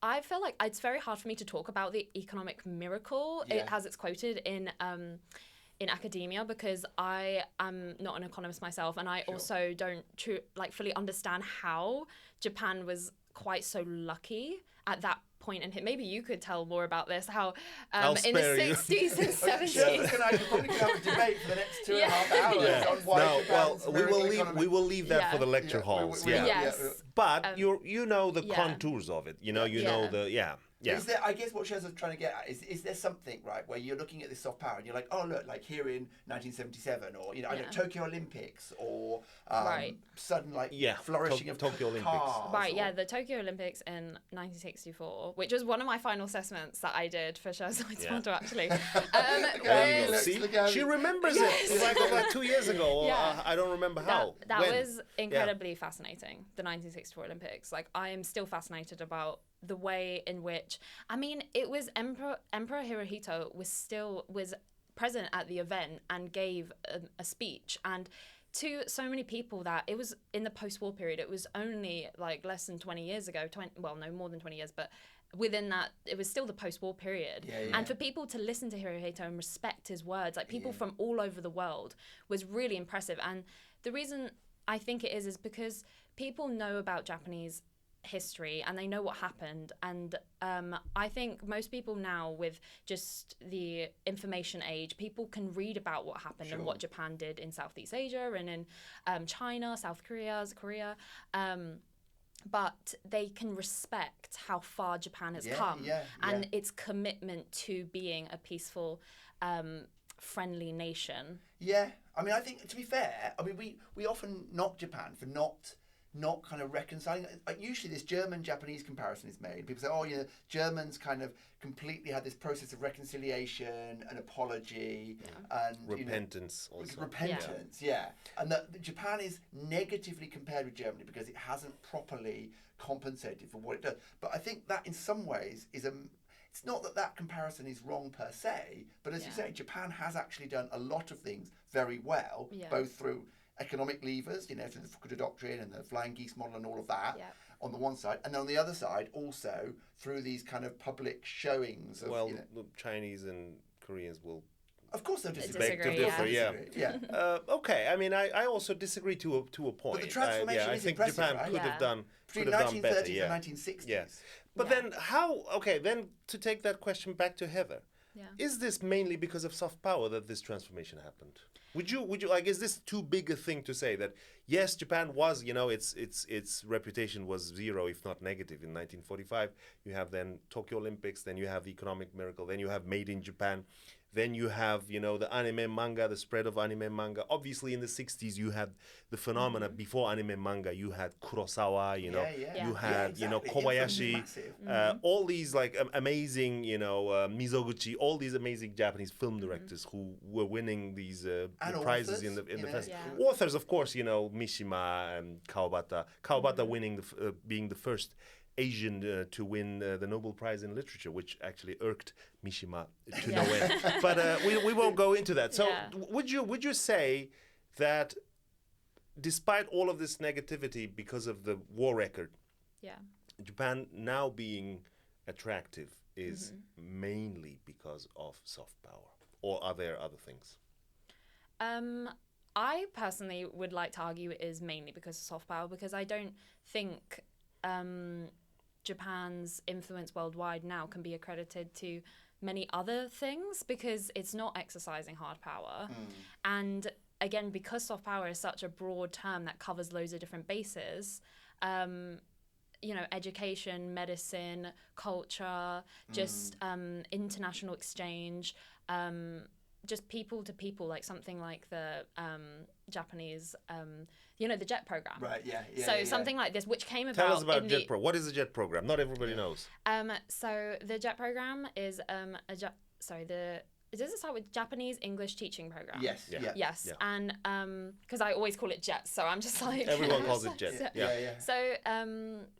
I feel like it's very hard for me to talk about the economic miracle, as it's quoted in academia, because I am not an economist myself, and I also don't fully understand how Japan was quite so lucky at that point. And maybe you could tell more about this, how in the 60s and 70s. I probably could have a debate for the next 2.5 hours on why Japan's we will leave that for the lecture halls. Yes. But you know the contours of it. You know the Yeah. Is there, I guess what Sherzod's trying to get at is there something, right, where you're looking at this soft power and you're like, oh look, like here in 1977, or I don't know, Tokyo Olympics, or sudden flourishing of Tokyo Olympics. Cars, the Tokyo Olympics in 1964, which was one of my final assessments that I did for Sherzod's model, actually. She remembers it like 2 years ago. I don't remember how. That was incredibly fascinating, the 1964 Olympics. Like, I am still fascinated about the way in which, it was Emperor Hirohito was present at the event and gave a speech, and to so many people that it was in the post-war period. It was only like less than 20 years ago, more than 20 years, but within that, it was still the post-war period. And for people to listen to Hirohito and respect his words, like people from all over the world, was really impressive. And the reason I think it is because people know about Japanese history and they know what happened, and I think most people now, with just the information age, people can read about what happened and what Japan did in Southeast Asia and in China, South Korea, but they can respect how far Japan has come and its commitment to being a peaceful, friendly nation. I think, to be fair, we often knock Japan for not kind of reconciling. Like, usually this German-Japanese comparison is made. People say, Germans kind of completely had this process of reconciliation and apology and repentance. And that Japan is negatively compared with Germany because it hasn't properly compensated for what it does. But I think that in some ways it's not that comparison is wrong per se, but as you say, Japan has actually done a lot of things very well, both through economic levers, through the Fukuda Doctrine and the Flying Geese model and all of that on the one side, and then on the other side also through these kind of public showings of, the Chinese and Koreans will, of course, they'll disagree. Okay, I also disagree to a point. But the transformation I is think impressive, Japan right? could have done between could have done 1930s better, and 1960s. But then how? Okay, then to take that question back to Heather, is this mainly because of soft power that this transformation happened? Would you like, is this too big a thing to say that yes, Japan was, its reputation was zero, if not negative, in 1945. You have then Tokyo Olympics, then you have the economic miracle, then you have Made in Japan. Then you have, the anime manga, the spread of anime manga. Obviously, in the 60s, you had the phenomena. Before anime manga, you had Kurosawa, you had, Kobayashi, all these amazing, Mizoguchi, all these amazing Japanese film directors who were winning these prizes in the festival. Authors, of course, Mishima and Kawabata. Kawabata winning being the first Asian to win the Nobel Prize in Literature, which actually irked Mishima to no end. But we won't go into that. So would you say that despite all of this negativity because of the war record, Japan now being attractive is mainly because of soft power, or are there other things? I personally would like to argue it is mainly because of soft power, because I don't think Japan's influence worldwide now can be accredited to many other things, because it's not exercising hard power. And again, because soft power is such a broad term that covers loads of different bases, you know, education, medicine, culture, just international exchange, just people to people, like something like the Japanese, you know, the JET program. Right, yeah. So something like this, which came about. Tell us about JET program. What is the JET program? Not everybody knows. So the JET program is does it start with Japanese English teaching program? Yes. Yeah. Yes. Yeah. And because I always call it JET, so I'm just like everyone calls it JET. Yeah. So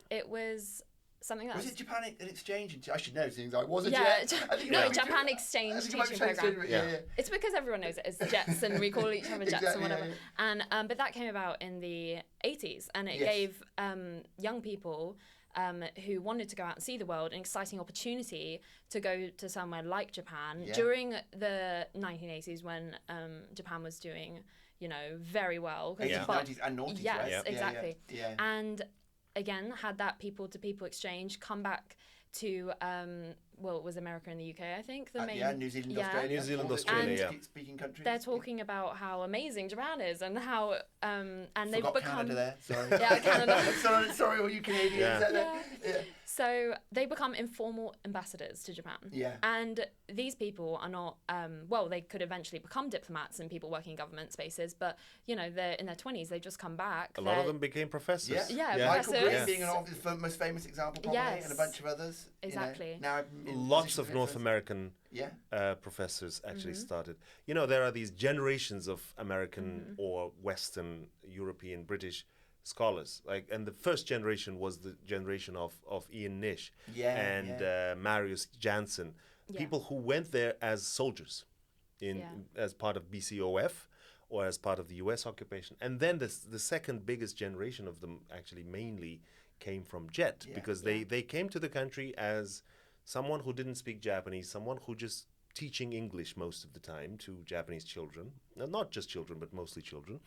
it was something that was it Japan an exchange? I should know things. I was a JET. JET. Japan exchange teaching program. It's because everyone knows it as JETs, and we call each other JETs and whatever. And but that came about in the 80s, and it gave young people who wanted to go out and see the world an exciting opportunity to go to somewhere like Japan during the 1980s, when Japan was doing, you know, very well. 80s, 90s and noughties, yes, right? exactly. Yeah. And again, had that people-to-people exchange, come back to, well, it was America and the UK, I think. New Zealand, Australia. New Zealand, Australia, speaking countries. They're talking about how amazing Japan is, and how, and they've become... Canada there, sorry. Yeah, Canada. sorry, all you Canadians out there. Yeah. So they become informal ambassadors to Japan. Yeah. And these people are not, well, they could eventually become diplomats and people working in government spaces, but, you know, they're in their 20s, they've just come back. A lot of them became professors. Yeah, Michael professors. Green being the most famous example, probably, and a bunch of others. Exactly. You know, lots of North American professors actually started. You know, there are these generations of American or Western, European, British scholars, and the first generation was the generation of Ian Nish and Marius Jansen, people who went there as soldiers as part of BCOF or as part of the US occupation. And then the second biggest generation of them actually mainly came from JET, because they came to the country as someone who didn't speak Japanese, someone who just teaching English most of the time to Japanese children, not just children, but mostly children.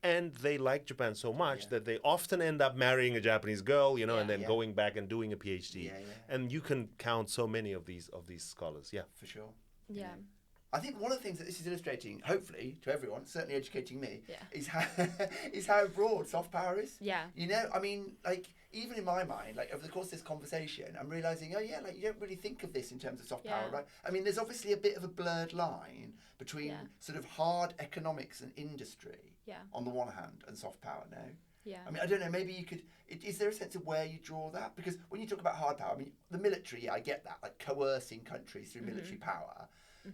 And they like Japan so much that they often end up marrying a Japanese girl, you know, and then going back and doing a PhD. And you can count so many of these scholars. Yeah, for sure. Yeah. I think one of the things that this is illustrating, hopefully to everyone, certainly educating me, is how broad soft power is. Yeah. You know, I mean, like, even in my mind, like, over the course of this conversation, I'm realising, like, you don't really think of this in terms of soft power, right? I mean, there's obviously a bit of a blurred line between sort of hard economics and industry on the one hand, and soft power now. Yeah. I mean, I don't know, maybe you could... Is there a sense of where you draw that? Because when you talk about hard power, I mean, the military, I get that, like coercing countries through military power.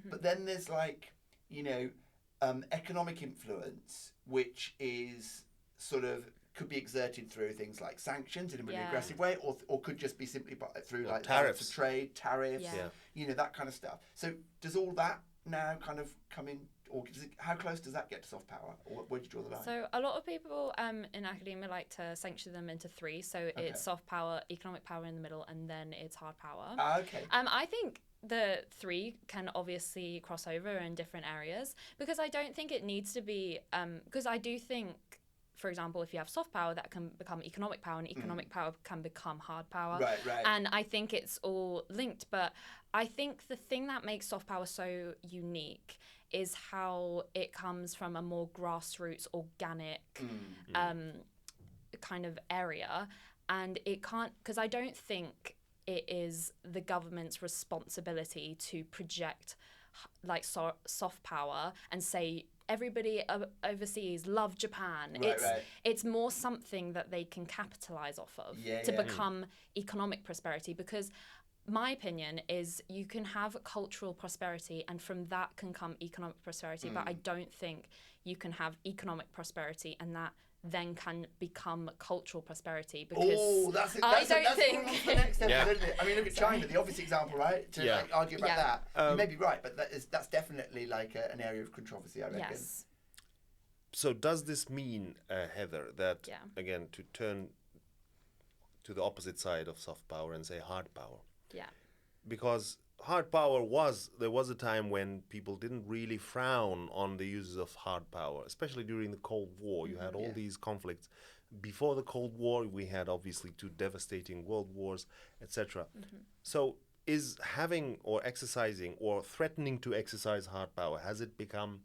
But then there's, like, you know, economic influence, which is sort of... could be exerted through things like sanctions in a really aggressive way, or could just be simply through like tariffs, of trade, tariffs, you know, that kind of stuff. So does all that now kind of come in, or how close does that get to soft power, or where do you draw the line? So a lot of people in academia like to sanction them into three. So it's soft power, economic power in the middle, and then it's hard power. Okay. I think the three can obviously cross over in different areas, because I don't think it needs to be, because I do think, for example, if you have soft power, that can become economic power, and economic power can become hard power. Right. And I think it's all linked. But I think the thing that makes soft power so unique is how it comes from a more grassroots, organic kind of area. And it can't, because I don't think it is the government's responsibility to project like soft power and say, everybody overseas love Japan. It's more something that they can capitalize off of to become economic prosperity, because my opinion is you can have cultural prosperity and from that can come economic prosperity, but I don't think you can have economic prosperity and that then can become cultural prosperity, because that's it. I That's don't think that's the next step, isn't it? I mean, look at China, the obvious example, right? To like, argue about that. You may be right, but that's definitely like an area of controversy, I reckon. yes. So does this mean, Heather, that, Yeah. again, to turn to the opposite side of soft power and say hard power? Yeah. Because hard power there was a time when people didn't really frown on the uses of hard power, especially during the Cold War. You had all these conflicts. Before the Cold War, we had obviously 2 devastating world wars, etc. So is having or exercising or threatening to exercise hard power, has it become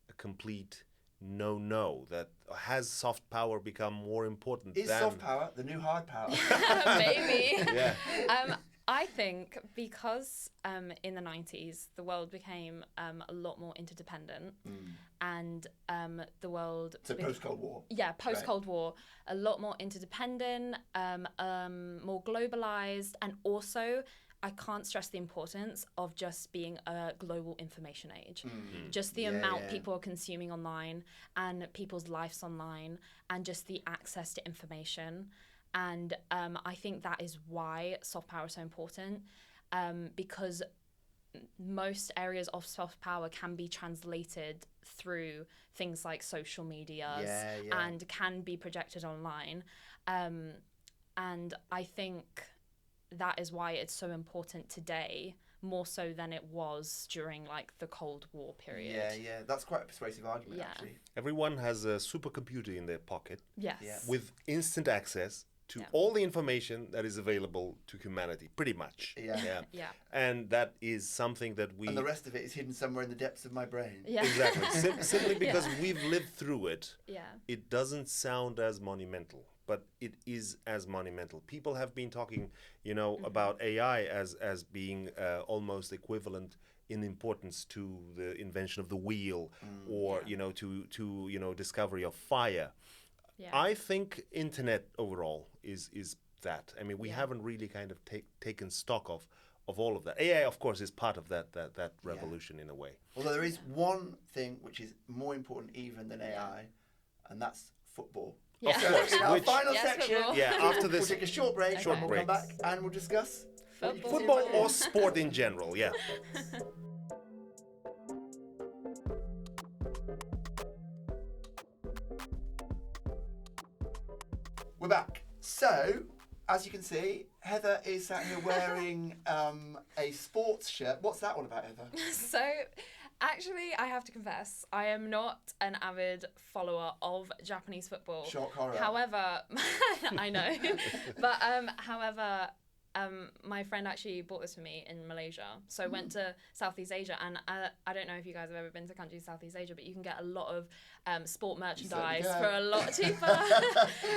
a complete no? That has soft power become more important Is than soft power the new hard power? Maybe. Yeah. I think because in the 90s the world became a lot more interdependent, and the world So post-Cold War. Yeah, post-Cold War, a lot more interdependent, more globalized, and also I can't stress the importance of just being a global information age. Just the amount people are consuming online and people's lives online, and just the access to information. And I think that is why soft power is so important, because most areas of soft power can be translated through things like social medias and can be projected online. And I think that is why it's so important today, more so than it was during like the Cold War period. Yeah, that's quite a persuasive argument, actually. Everyone has a supercomputer in their pocket Yes. Yeah. with instant access to all the information that is available to humanity, pretty much. Yeah. And that is something that we... And the rest of it is hidden somewhere in the depths of my brain. Yeah. Exactly. Simply because we've lived through it, Yeah. it doesn't sound as monumental, but it is as monumental. People have been talking, about AI as being almost equivalent in importance to the invention of the wheel, or to discovery of fire. Yeah. I think internet overall is that. I mean, we haven't really kind of taken stock of all of that. AI, of course, is part of that revolution in a way. Although there is one thing which is more important even than AI, and that's football. Yeah. Of course. In our Which- final Yes, section, football. After this, we'll take a short break, and we'll break. come back and we'll discuss what you can see football about or it. sport in general, yeah. We're back. So, as you can see, Heather is sat here wearing a sports shirt. What's that all about, Heather? So, actually, I have to confess, I am not an avid follower of Japanese football. Shock horror. However, I know, but however, my friend actually bought this for me in Malaysia. So I went to Southeast Asia, and I don't know if you guys have ever been to countries in Southeast Asia, but you can get a lot of sport merchandise for a lot cheaper.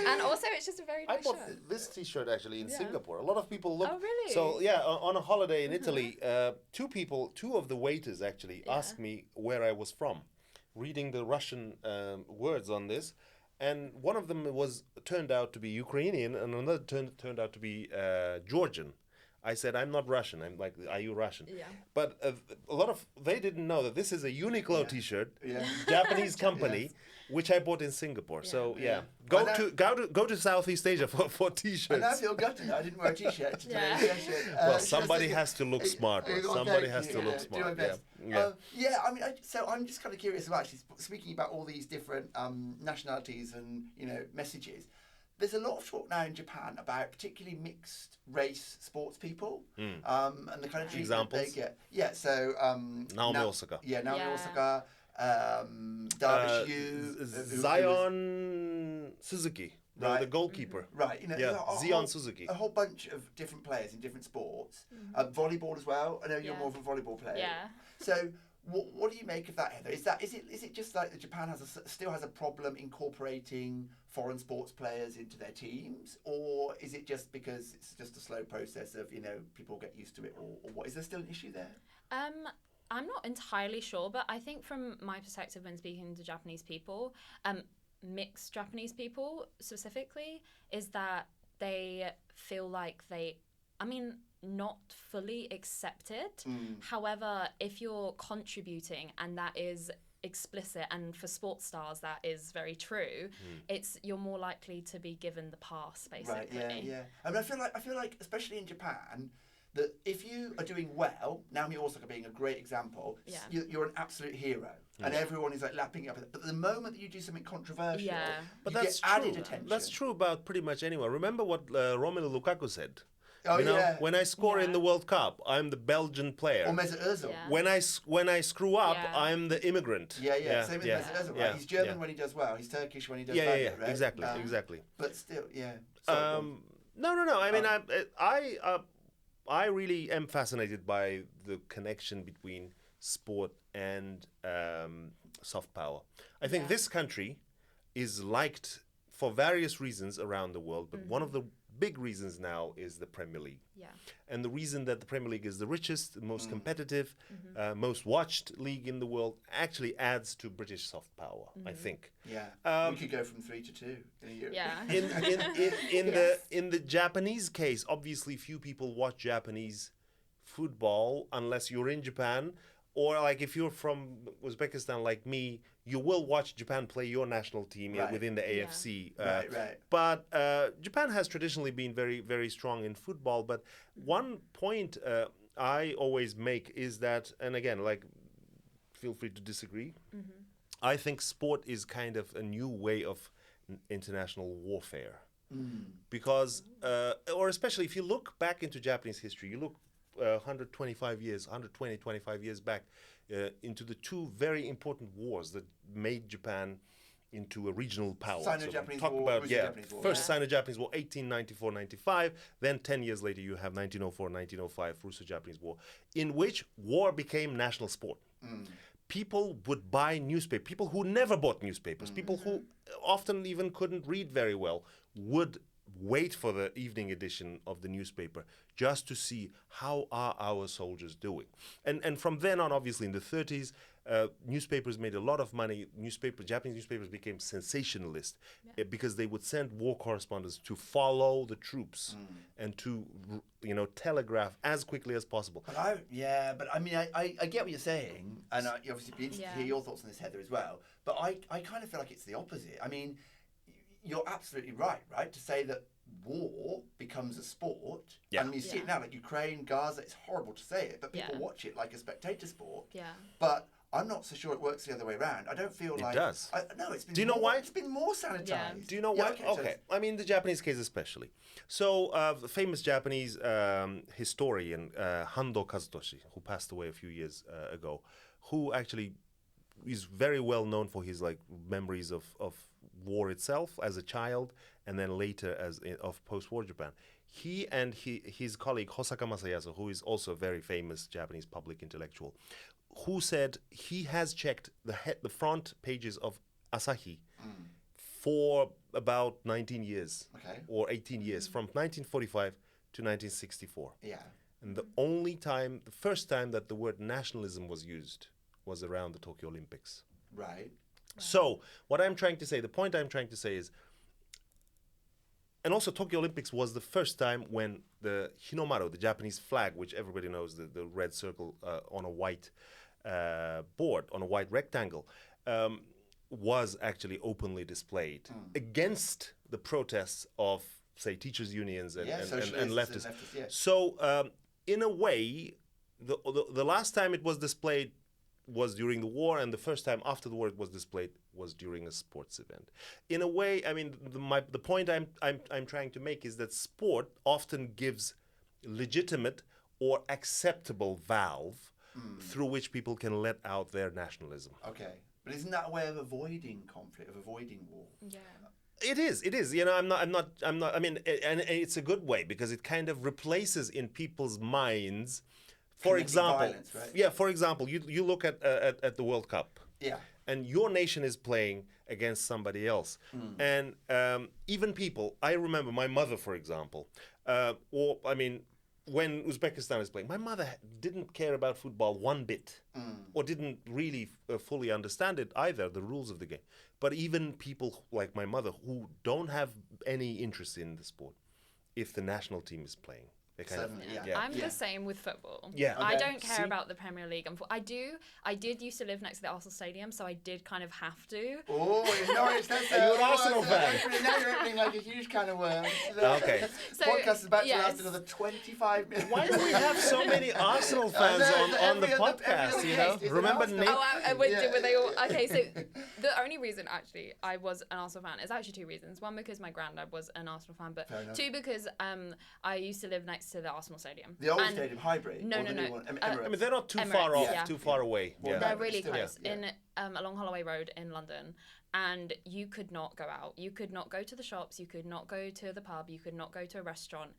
And also, it's just a very I nice bought shirt. this T-shirt actually in Singapore. A lot of people look. Oh, really? So yeah, on a holiday in Italy, two of the waiters actually asked me where I was from, reading the Russian words on this, and one of them turned out to be Ukrainian, and another turned out to be Georgian. I said, I'm not Russian. I'm like, are you Russian? Yeah. But they didn't know that this is a Uniqlo T-shirt, Yeah. Japanese company, which I bought in Singapore. So Yeah. go to Southeast Asia for T-shirts. And I feel gutted that I didn't wear a t-shirt to today's Yeah. session. Well, Should I somebody say- has to look smart. Well, Somebody thank has you. to look Do my smart. best. Yeah. I mean, so I'm just kind of curious about actually speaking about all these different nationalities and messages. There's a lot of talk now in Japan about particularly mixed race sports people, and the kind of treatment they Examples? get. Yeah, so Naomi Osaka. Yeah, Naomi Yeah. Osaka, Darvish Yu, Zion Suzuki, the Right. goalkeeper. Right, Yeah, there's a Zion whole- Suzuki. A whole bunch of different players in different sports. Volleyball as well. I know you're Yeah. more of a volleyball player. Yeah. So, what do you make of that, Heather? Is it just like that Japan still has a problem incorporating foreign sports players into their teams, or is it just because it's just a slow process of people get used to it, or what? Is there still an issue there? I'm not entirely sure, but I think from my perspective when speaking to Japanese people, mixed Japanese people specifically, is that they feel like not fully accepted. However, if you're contributing and that is explicit, and for sports stars that is very true. It's you're more likely to be given the pass, basically. Right, yeah. I mean, I feel like, especially in Japan, that if you are doing well, Naomi Osaka being a great example, Yeah. you're an absolute hero, and everyone is like lapping you up. But the moment that you do something controversial, Yeah. But you that's get added true. attention. That's true about pretty much anyone. Remember what Romelu Lukaku said? Oh, You know, yeah. when I score in Yeah. the World Cup, I'm the Belgian player. Or Mesut Ozil. Yeah. When I screw up, Yeah. I'm the immigrant. Yeah. Same with Mesut Ozil, right? yeah, He's German yeah. when he does well. He's Turkish when he does Yeah, badly, yeah, right? exactly, exactly. But still, yeah. Sorry, go on. No. I mean, I really am fascinated by the connection between sport and soft power. I think Yeah. this country is liked for various reasons around the world, but one of the big reasons now is the Premier League. Yeah. And the reason that the Premier League is the richest, the most competitive, most watched league in the world actually adds to British soft power, I think. Yeah. We could go from 3 to 2 in a year. Yeah. In the Japanese case, obviously few people watch Japanese football unless you're in Japan, or like if you're from Uzbekistan like me, you will watch Japan play your national team Right. within the AFC. Right. But Japan has traditionally been very, very strong in football. But one point I always make is that, and again, like, feel free to disagree. I think sport is kind of a new way of international warfare. Because, or especially if you look back into Japanese history, you look 125 years back into the two very important wars that made Japan into a regional power. Sino-Japanese talk War about, was the Japanese War, first yeah. Sino-Japanese War, 1894-95. Then 10 years later, you have 1904-1905 Russo-Japanese War, in which war became national sport. People would buy newspapers. People who never bought newspapers, people who often even couldn't read very well, would wait for the evening edition of the newspaper just to see how are our soldiers doing. And from then on, obviously in the 30s, newspapers made a lot of money. Japanese newspapers became sensationalist because they would send war correspondents to follow the troops and to telegraph as quickly as possible. But I mean, I get what you're saying, and you obviously be interested to hear your thoughts on this, Heather, as well. But I kind of feel like it's the opposite. I mean, you're absolutely right, to say that war becomes a sport. Yeah. I mean, you see it now, like Ukraine, Gaza. It's horrible to say it, but people Yeah. watch it like a spectator sport. Yeah. But I'm not so sure it works the other way around. I don't feel like... It does. No, it's been Do you know why? It's been more sanitized. Yeah. Do you know Yeah, why? so Okay. I mean, the Japanese case especially. So, the famous Japanese historian, Hando Kazutoshi, who passed away a few years ago, who actually is very well known for his memories of war itself as a child, and then later of post-war Japan. He and his colleague Hosaka Masayasu, who is also a very famous Japanese public intellectual, who said he has checked the front pages of Asahi for about 19 years or 18 years, from 1945 to 1964. Yeah. And the first time that the word nationalism was used was around the Tokyo Olympics. Right. So what I'm trying to say, the point I'm trying to say is, and also Tokyo Olympics was the first time when the Hinomaru, the Japanese flag, which everybody knows, the red circle on a white board, on a white rectangle, was actually openly displayed against the protests of, say, teachers' unions and leftists. Yeah. So in a way, the last time it was displayed was during the war, and the first time after the war it was displayed was during a sports event. In a way, I mean, the point I'm trying to make is that sport often gives legitimate or acceptable valve through which people can let out their nationalism. Okay. But isn't that a way of avoiding conflict, of avoiding war? Yeah. It is. You know, I'm not. I mean, and it's a good way because it kind of replaces in people's minds. For Committing example, violence, right? yeah. For example, you look at the World Cup. Yeah. And your nation is playing against somebody else. And even people, I remember my mother, for example, when Uzbekistan is playing, my mother didn't care about football one bit, or didn't really fully understand it either, the rules of the game. But even people like my mother who don't have any interest in the sport, if the national team is playing, They kind of, Suddenly, Yeah. I'm the same with football. Yeah. I Okay. don't care See? about the Premier League. I did used to live next to the Arsenal Stadium, so I did kind of have to. Oh, it's Norwich. That's Are you an Arsenal fan? Now you're opening like a huge can of worms. Okay. So, Podcast is about to yes. last another 25 minutes. Why do we have so many Arsenal fans on the podcast, you know? Remember Nick? Were they all okay? So the only reason actually I was an Arsenal fan is actually two reasons. One, because my granddad was an Arsenal fan, but Fair enough. two, because I used to live next to the Arsenal Stadium. The old And stadium hybrid? No, or no, the no. new one? I mean, they're not too Emirates, far off, yeah. too far away. Well, Yeah. They're but really still, close yeah. along Holloway Road in London, and you could not go out. You could not go to the shops. You could not go to the pub. You could not go to a restaurant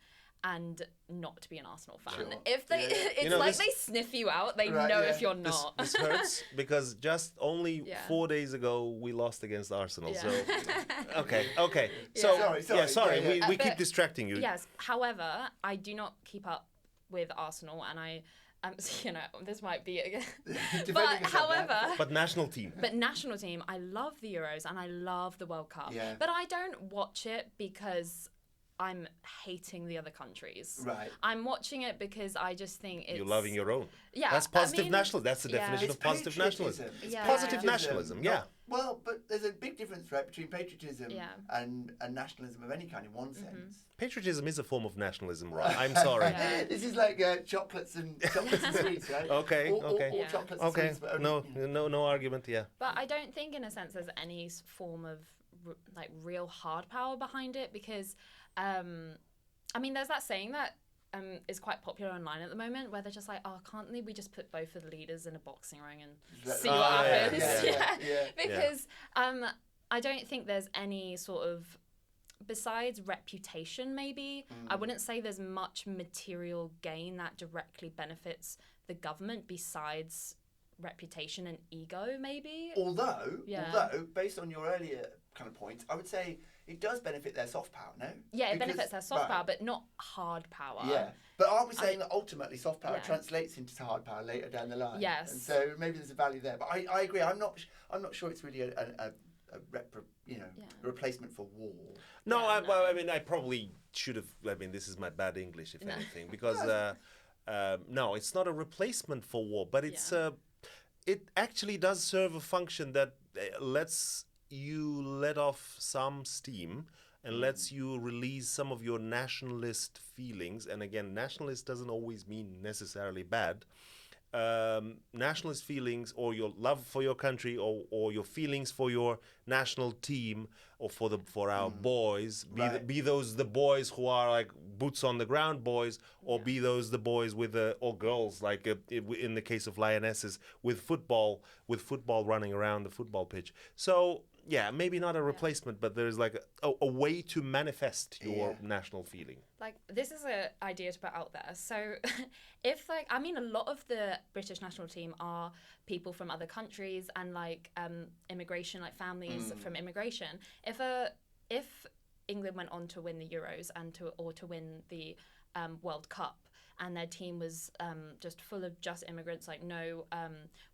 and not be an Arsenal fan. Sure. If they, Yeah. it's You know, like this- they sniff you out. They Right, know yeah. if you're This, not. this hurts because just only Yeah. 4 days ago we lost against Arsenal. Yeah. So okay. Yeah. So Sorry. we But- keep distracting you. Yes. However, I do not keep up with Arsenal, and I, you know, this might be again. Defending But yourself, however, But national team. but national team, I love the Euros and I love the World Cup. Yeah. But I don't watch it because I'm hating the other countries. Right. I'm watching it because I just think it's. You're loving your own. Yeah. That's I positive mean, nationalism. That's the yeah. definition It's of positive nationalism. patriotism. It's Yeah. Positive Yeah. nationalism, yeah. Well, but there's a big difference, right, between patriotism Yeah. and nationalism of any kind in one sense. Patriotism is a form of nationalism, right? I'm sorry. Yeah. This is like chocolates and sweets, right? Okay, okay. All Yeah. chocolates and Okay, sweets, but only, no argument. Yeah. But I don't think, in a sense, there's any form of like real hard power behind it because, I mean, there's that saying that is quite popular online at the moment where they're just like, oh, can't we just put both of the leaders in a boxing ring and see what Oh, yeah, happens? yeah. Because I don't think there's any sort of, besides reputation maybe, I wouldn't say there's much material gain that directly benefits the government besides reputation and ego maybe. Although, Yeah. based on your earlier kind of points, I would say it does benefit their soft power, no? Yeah, it Because- benefits their soft right. power, but not hard power. Yeah, but aren't we saying that ultimately soft power Yeah. translates into hard power later down the line? Yes. And so maybe there's a value there. But I agree. I'm not sure it's really a replacement for war. No, Yeah, well, I mean, I probably should have. I mean, this is my bad English, if anything, because no, it's not a replacement for war, but it's it actually does serve a function that lets you let off some steam and lets you release some of your nationalist feelings. And again, nationalist doesn't always mean necessarily bad. Nationalist feelings or your love for your country or your feelings for your national team or for our boys, be those the boys who are like boots on the ground boys or be those the boys with or girls like in the case of Lionesses with football running around the football pitch. So yeah, maybe not a replacement, but there's like a way to manifest your national feeling. Like, this is an idea to put out there. So, if, like, I mean, a lot of the British national team are people from other countries and, like, immigration, like families from immigration. If England went on to win the Euros and to win the World Cup, and their team was just full of just immigrants, like no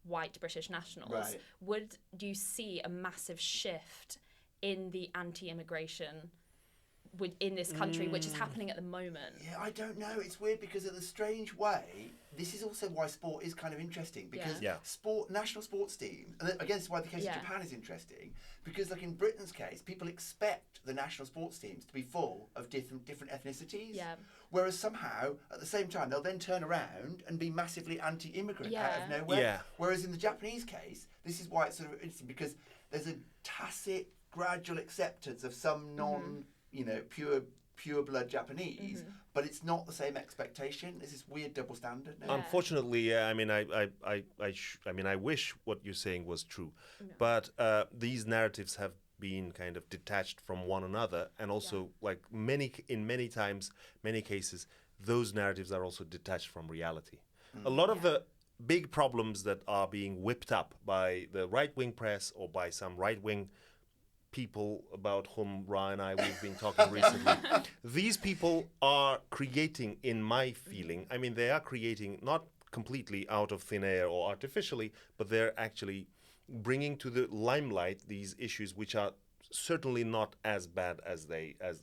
white British nationals, would you see a massive shift in the anti-immigration in this country, which is happening at the moment? Yeah, I don't know. It's weird because in a strange way, this is also why sport is kind of interesting because national sports teams, and again, this is why the case of Japan is interesting because, like in Britain's case, people expect the national sports teams to be full of different ethnicities. Yeah. Whereas somehow, at the same time, they'll then turn around and be massively anti-immigrant out of nowhere. Yeah. Whereas in the Japanese case, this is why it's sort of interesting because there's a tacit, gradual acceptance of some pure blood Japanese, but it's not the same expectation. There's this weird double standard. No? Unfortunately, I mean, I wish what you're saying was true, but these narratives have been kind of detached from one another, and also like many cases, those narratives are also detached from reality. A lot of the big problems that are being whipped up by the right-wing press or by some right-wing people about whom Ra and we've been talking recently. These people are creating, in my feeling, I mean, they are creating not completely out of thin air or artificially, but they're actually bringing to the limelight these issues which are certainly not as bad as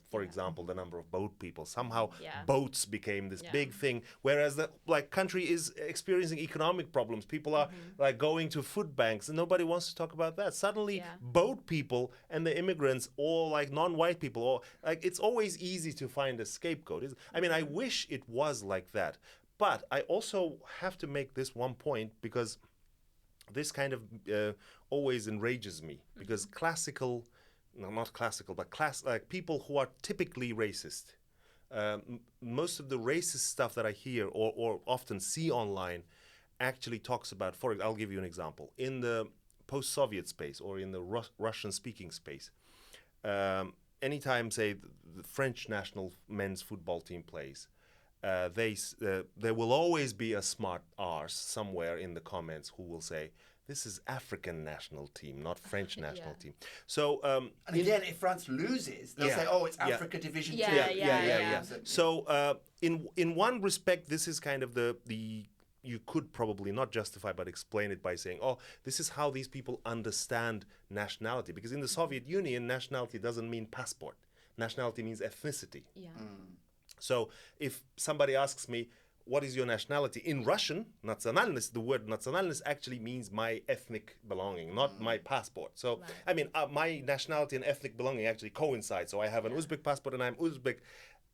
for example, the number of boat people. Somehow boats became this big thing, whereas the country is experiencing economic problems. People are like going to food banks, and nobody wants to talk about that. Suddenly, boat people and the immigrants, or like non-white people, or like it's always easy to find a scapegoat. I mean, I wish it was like that, but I also have to make this one point, because this kind of always enrages me, because people who are typically racist, most of the racist stuff that I hear or often see online actually talks about, I'll give you an example, in the post-Soviet space or in the Russian-speaking space, anytime, say, the French national men's football team plays, there will always be a smart arse somewhere in the comments who will say, this is African national team, not French national team. So, and again, if France loses, they'll say, "Oh, it's Africa Division 2." So, in one respect, this is kind of the you could probably not justify, but explain it by saying, "Oh, this is how these people understand nationality." Because in the Soviet Union, nationality doesn't mean passport. Nationality means ethnicity. Yeah. So, if somebody asks me, what is your nationality? In Russian, nationalность, the word nationalность actually means my ethnic belonging, not my passport. So, I mean, my nationality and ethnic belonging actually coincide. So I have an Uzbek passport and I'm Uzbek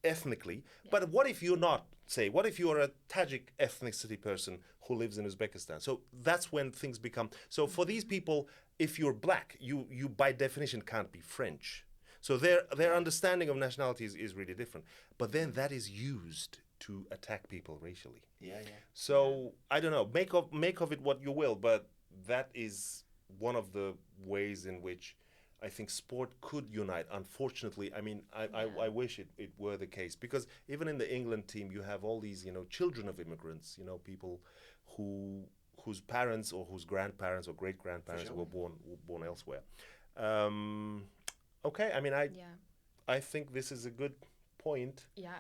ethnically. But what if you're not, say, what if you're a Tajik ethnicity person who lives in Uzbekistan? So that's when things become, so for these people, if you're black, you by definition can't be French. So their understanding of nationality is really different. But then that is used to attack people racially. So I don't know. Make of it what you will, but that is one of the ways in which I think sport could unite. Unfortunately, I mean, I wish it were the case, because even in the England team, you have all these, children of immigrants, people whose parents or whose grandparents or great grandparents were born elsewhere. Okay, I mean, I think this is a good point. Yeah,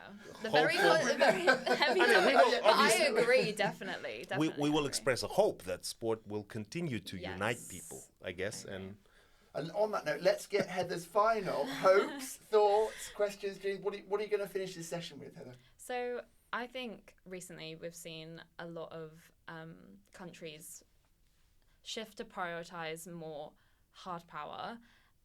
the very heavy topic. I agree, definitely. We will express a hope that sport will continue to unite people, I guess. And on that note, let's get Heather's final hopes, thoughts, questions. What are you going to finish this session with, Heather? So I think recently we've seen a lot of countries shift to prioritize more hard power,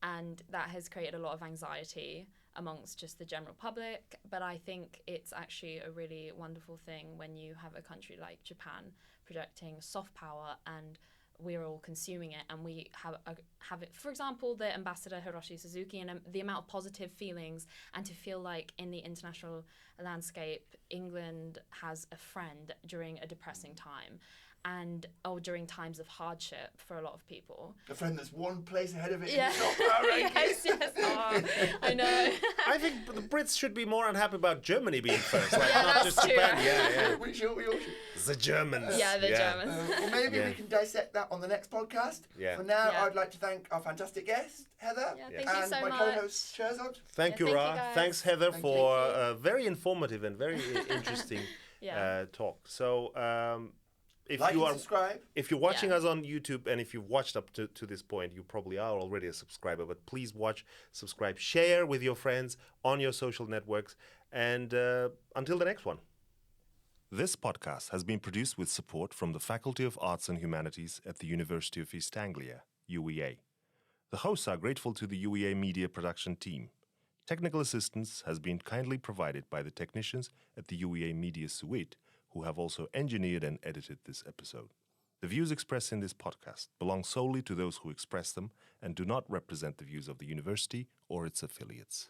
and that has created a lot of anxiety amongst just the general public. But I think it's actually a really wonderful thing when you have a country like Japan projecting soft power and we're all consuming it, and we have it. For example, the ambassador Hiroshi Suzuki, and the amount of positive feelings, and to feel like in the international landscape, England has a friend during a depressing time. During times of hardship for a lot of people. A friend that's one place ahead of it. Yeah. Yes. Oh, I know. I think the Brits should be more unhappy about Germany being first, not that's just true. Japan. Yeah. We should. The Germans. Yeah, the Germans. Well, maybe we can dissect that on the next podcast. Yeah. For now, I'd like to thank our fantastic guest, Heather, Thank you so and my much. co-host, Sherzod. Thank you, thank Ra. you, guys. Thanks, Heather, Thank for a very informative and very interesting talk. So, Subscribe. If you're watching us on YouTube, and if you've watched up to this point, you probably are already a subscriber, but please watch, subscribe, share with your friends on your social networks, and until the next one. This podcast has been produced with support from the Faculty of Arts and Humanities at the University of East Anglia, UEA. The hosts are grateful to the UEA media production team. Technical assistance has been kindly provided by the technicians at the UEA Media Suite, who have also engineered and edited this episode. The views expressed in this podcast belong solely to those who express them and do not represent the views of the university or its affiliates.